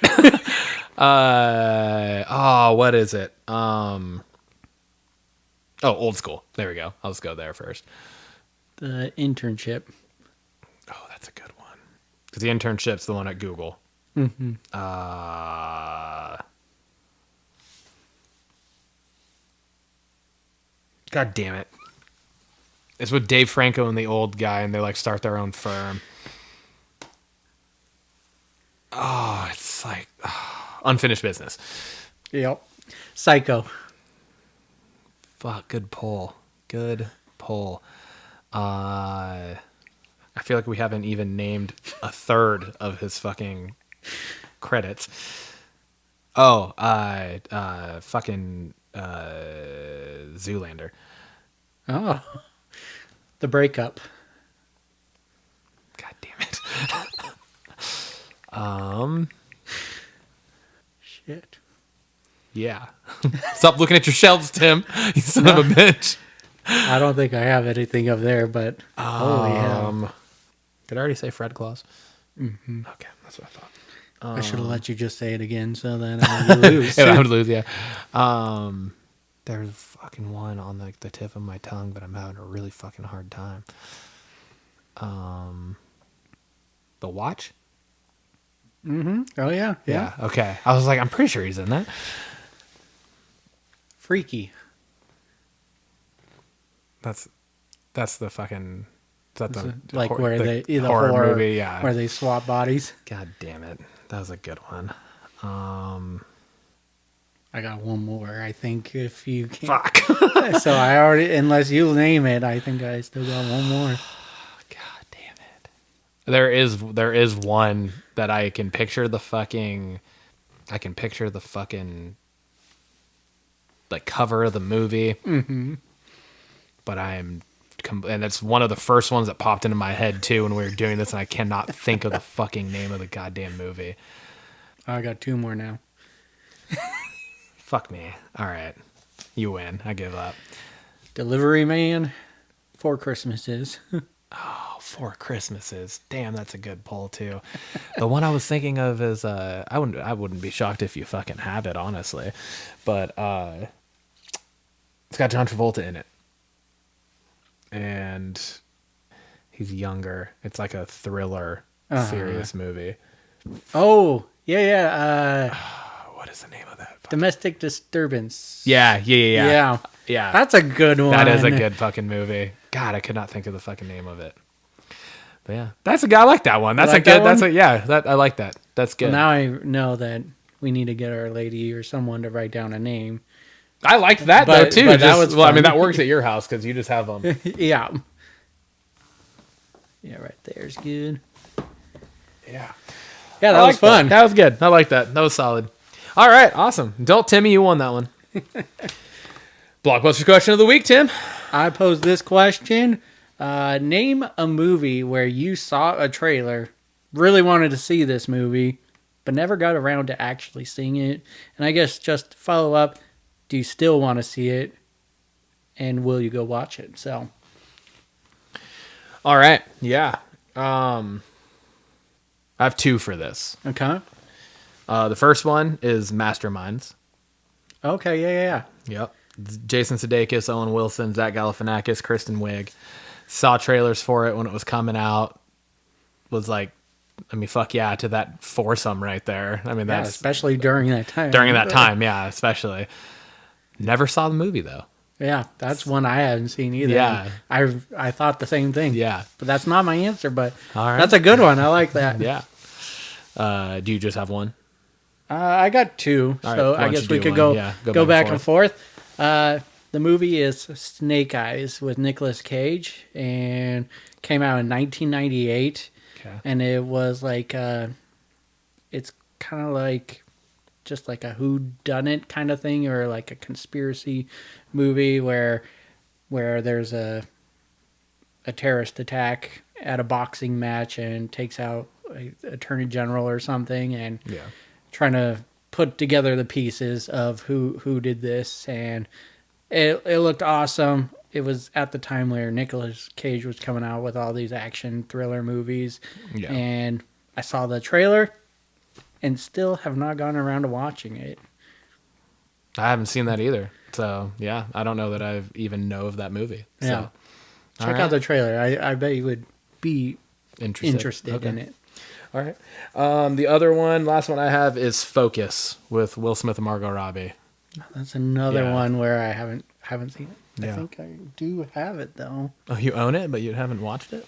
What is it? Old School. There we go. I'll just go there first. The Internship, Oh, that's a good one. Because the internship's the one at Google. mm-hmm. God damn it. It's with Dave Franco and the old guy, and they like start their own firm. Oh, it's like Unfinished Business. Yep, Psycho, Fuck, good pull. Good pull. I feel like we haven't even named a third of his fucking credits. Oh, fucking Zoolander. oh, The Breakup, God damn it. shit. Yeah. Stop looking at your shelves, Tim. You son of a bitch. I don't think I have anything up there, but holy hell. Did I already say Fred Claus? Mm-hmm. Okay, that's what I thought. I should have let you just say it again, so then I would lose. Yeah, I would lose, yeah. There's fucking one on like the tip of my tongue, but I'm having a really fucking hard time. The Watch? Mm-hmm. Oh yeah, yeah. Okay. I was like, I'm pretty sure he's in that. Freaky. That's the fucking. Is that the Like hor- where the they the horror movie? Yeah. where they swap bodies. God damn it, that was a good one. I got one more. I think if you can. Fuck. So I already, unless you name it, I think I still got one more. God damn it. There is one that I can picture the fucking like cover of the movie. Mm-hmm. But and it's one of the first ones that popped into my head too when we were doing this, and I cannot think of the fucking name of the goddamn movie. I got two more now. Fuck me. All right. You win. I give up. Delivery Man, Four Christmases. Oh, Four Christmases. Damn, that's a good poll too. The one I was thinking of is I wouldn't be shocked if you fucking have it, honestly. But it's got John Travolta in it. And he's younger. It's like a thriller, serious movie. Oh, yeah. What is the name of that? Domestic Disturbance. Yeah. That's a good one. That is a good fucking movie. God, I could not think of the fucking name of it. But yeah, that's a guy. I like that one. That's like a good. that one? I like that. That's good. Well, now I know that we need to get our lady or someone to write down a name. I liked that though too. But that was well, I mean, fun. that works at your house because you just have them. Yeah, right there's good. Yeah, that was fun. That was good. I like that. That was solid. All right, awesome. Don't Timmy, you won that one. Blockbuster question of the week, Tim. I posed this question. Name a movie where you saw a trailer, really wanted to see this movie, but never got around to actually seeing it. And I guess just follow up, do you still want to see it? And will you go watch it? So. All right. Yeah. I have two for this. Okay. The first one is Masterminds. Okay, yeah. Yep. Jason Sudeikis, Owen Wilson, Zach Galifianakis, Kristen Wiig. Saw trailers for it when it was coming out. Was like, I mean, fuck yeah, to that foursome right there. I mean, that's especially during that time. During that time, yeah, especially. Never saw the movie though. Yeah, that's one I haven't seen either. Yeah. I thought the same thing. Yeah. But that's not my answer, but All right. that's a good one. I like that. Yeah. Do you just have one? I got two, All so right, why I don't guess you we do could one? go, Yeah, go back and forth. The movie is Snake Eyes with Nicolas Cage and came out in 1998. Okay. And it was like, it's kind of like just like a whodunit kind of thing, or like a conspiracy movie where there's a terrorist attack at a boxing match and takes out a attorney general or something, and trying to put together the pieces of who did this. And it looked awesome. It was at the time where Nicolas Cage was coming out with all these action thriller movies. Yeah. And I saw the trailer and still have not gotten around to watching it. I haven't seen that either. So, yeah, I don't know that I even know of that movie. Yeah. So, Check out the trailer. I bet you would be interested in it. All right. The other one, last one I have is Focus with Will Smith and Margot Robbie. That's another one where I haven't seen it. Yeah. I think I do have it though. Oh, you own it, but you haven't watched it?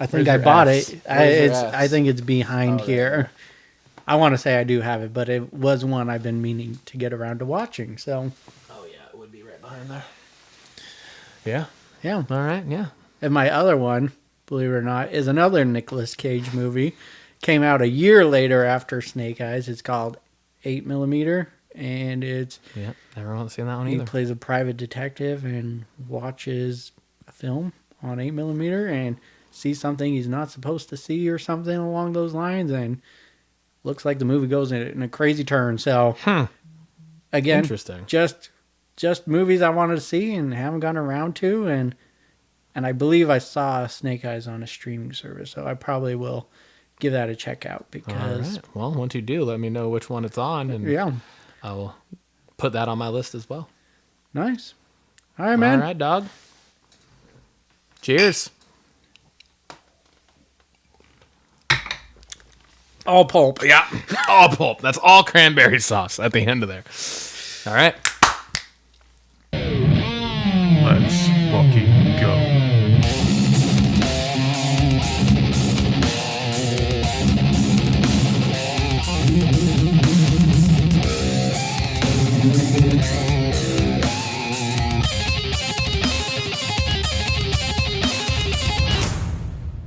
I think Where's I your bought ass? it. Where's your ass? I think it's behind Oh, here. I want to say I do have it, but it was one I've been meaning to get around to watching. So. Oh, yeah, it would be right behind there. Yeah. Yeah. All right, yeah. And my other one, believe it or not, is another Nicolas Cage movie. Came out a year later after Snake Eyes. It's called 8mm, and it's Yeah, never want to see that one he either. plays a private detective and watches a film on 8mm and sees something he's not supposed to see or something along those lines, and looks like the movie goes in a crazy turn. So again, Interesting. just movies I wanted to see and haven't gotten around to, and I believe I saw Snake Eyes on a streaming service, so I probably will give that a check out because All right. Well, once you do, let me know which one it's on, and yeah, I will put that on my list as well. nice. All right, man. All right, dog. Cheers. All pulp. Yeah, all pulp. That's all cranberry sauce at the end of there. All right. Let's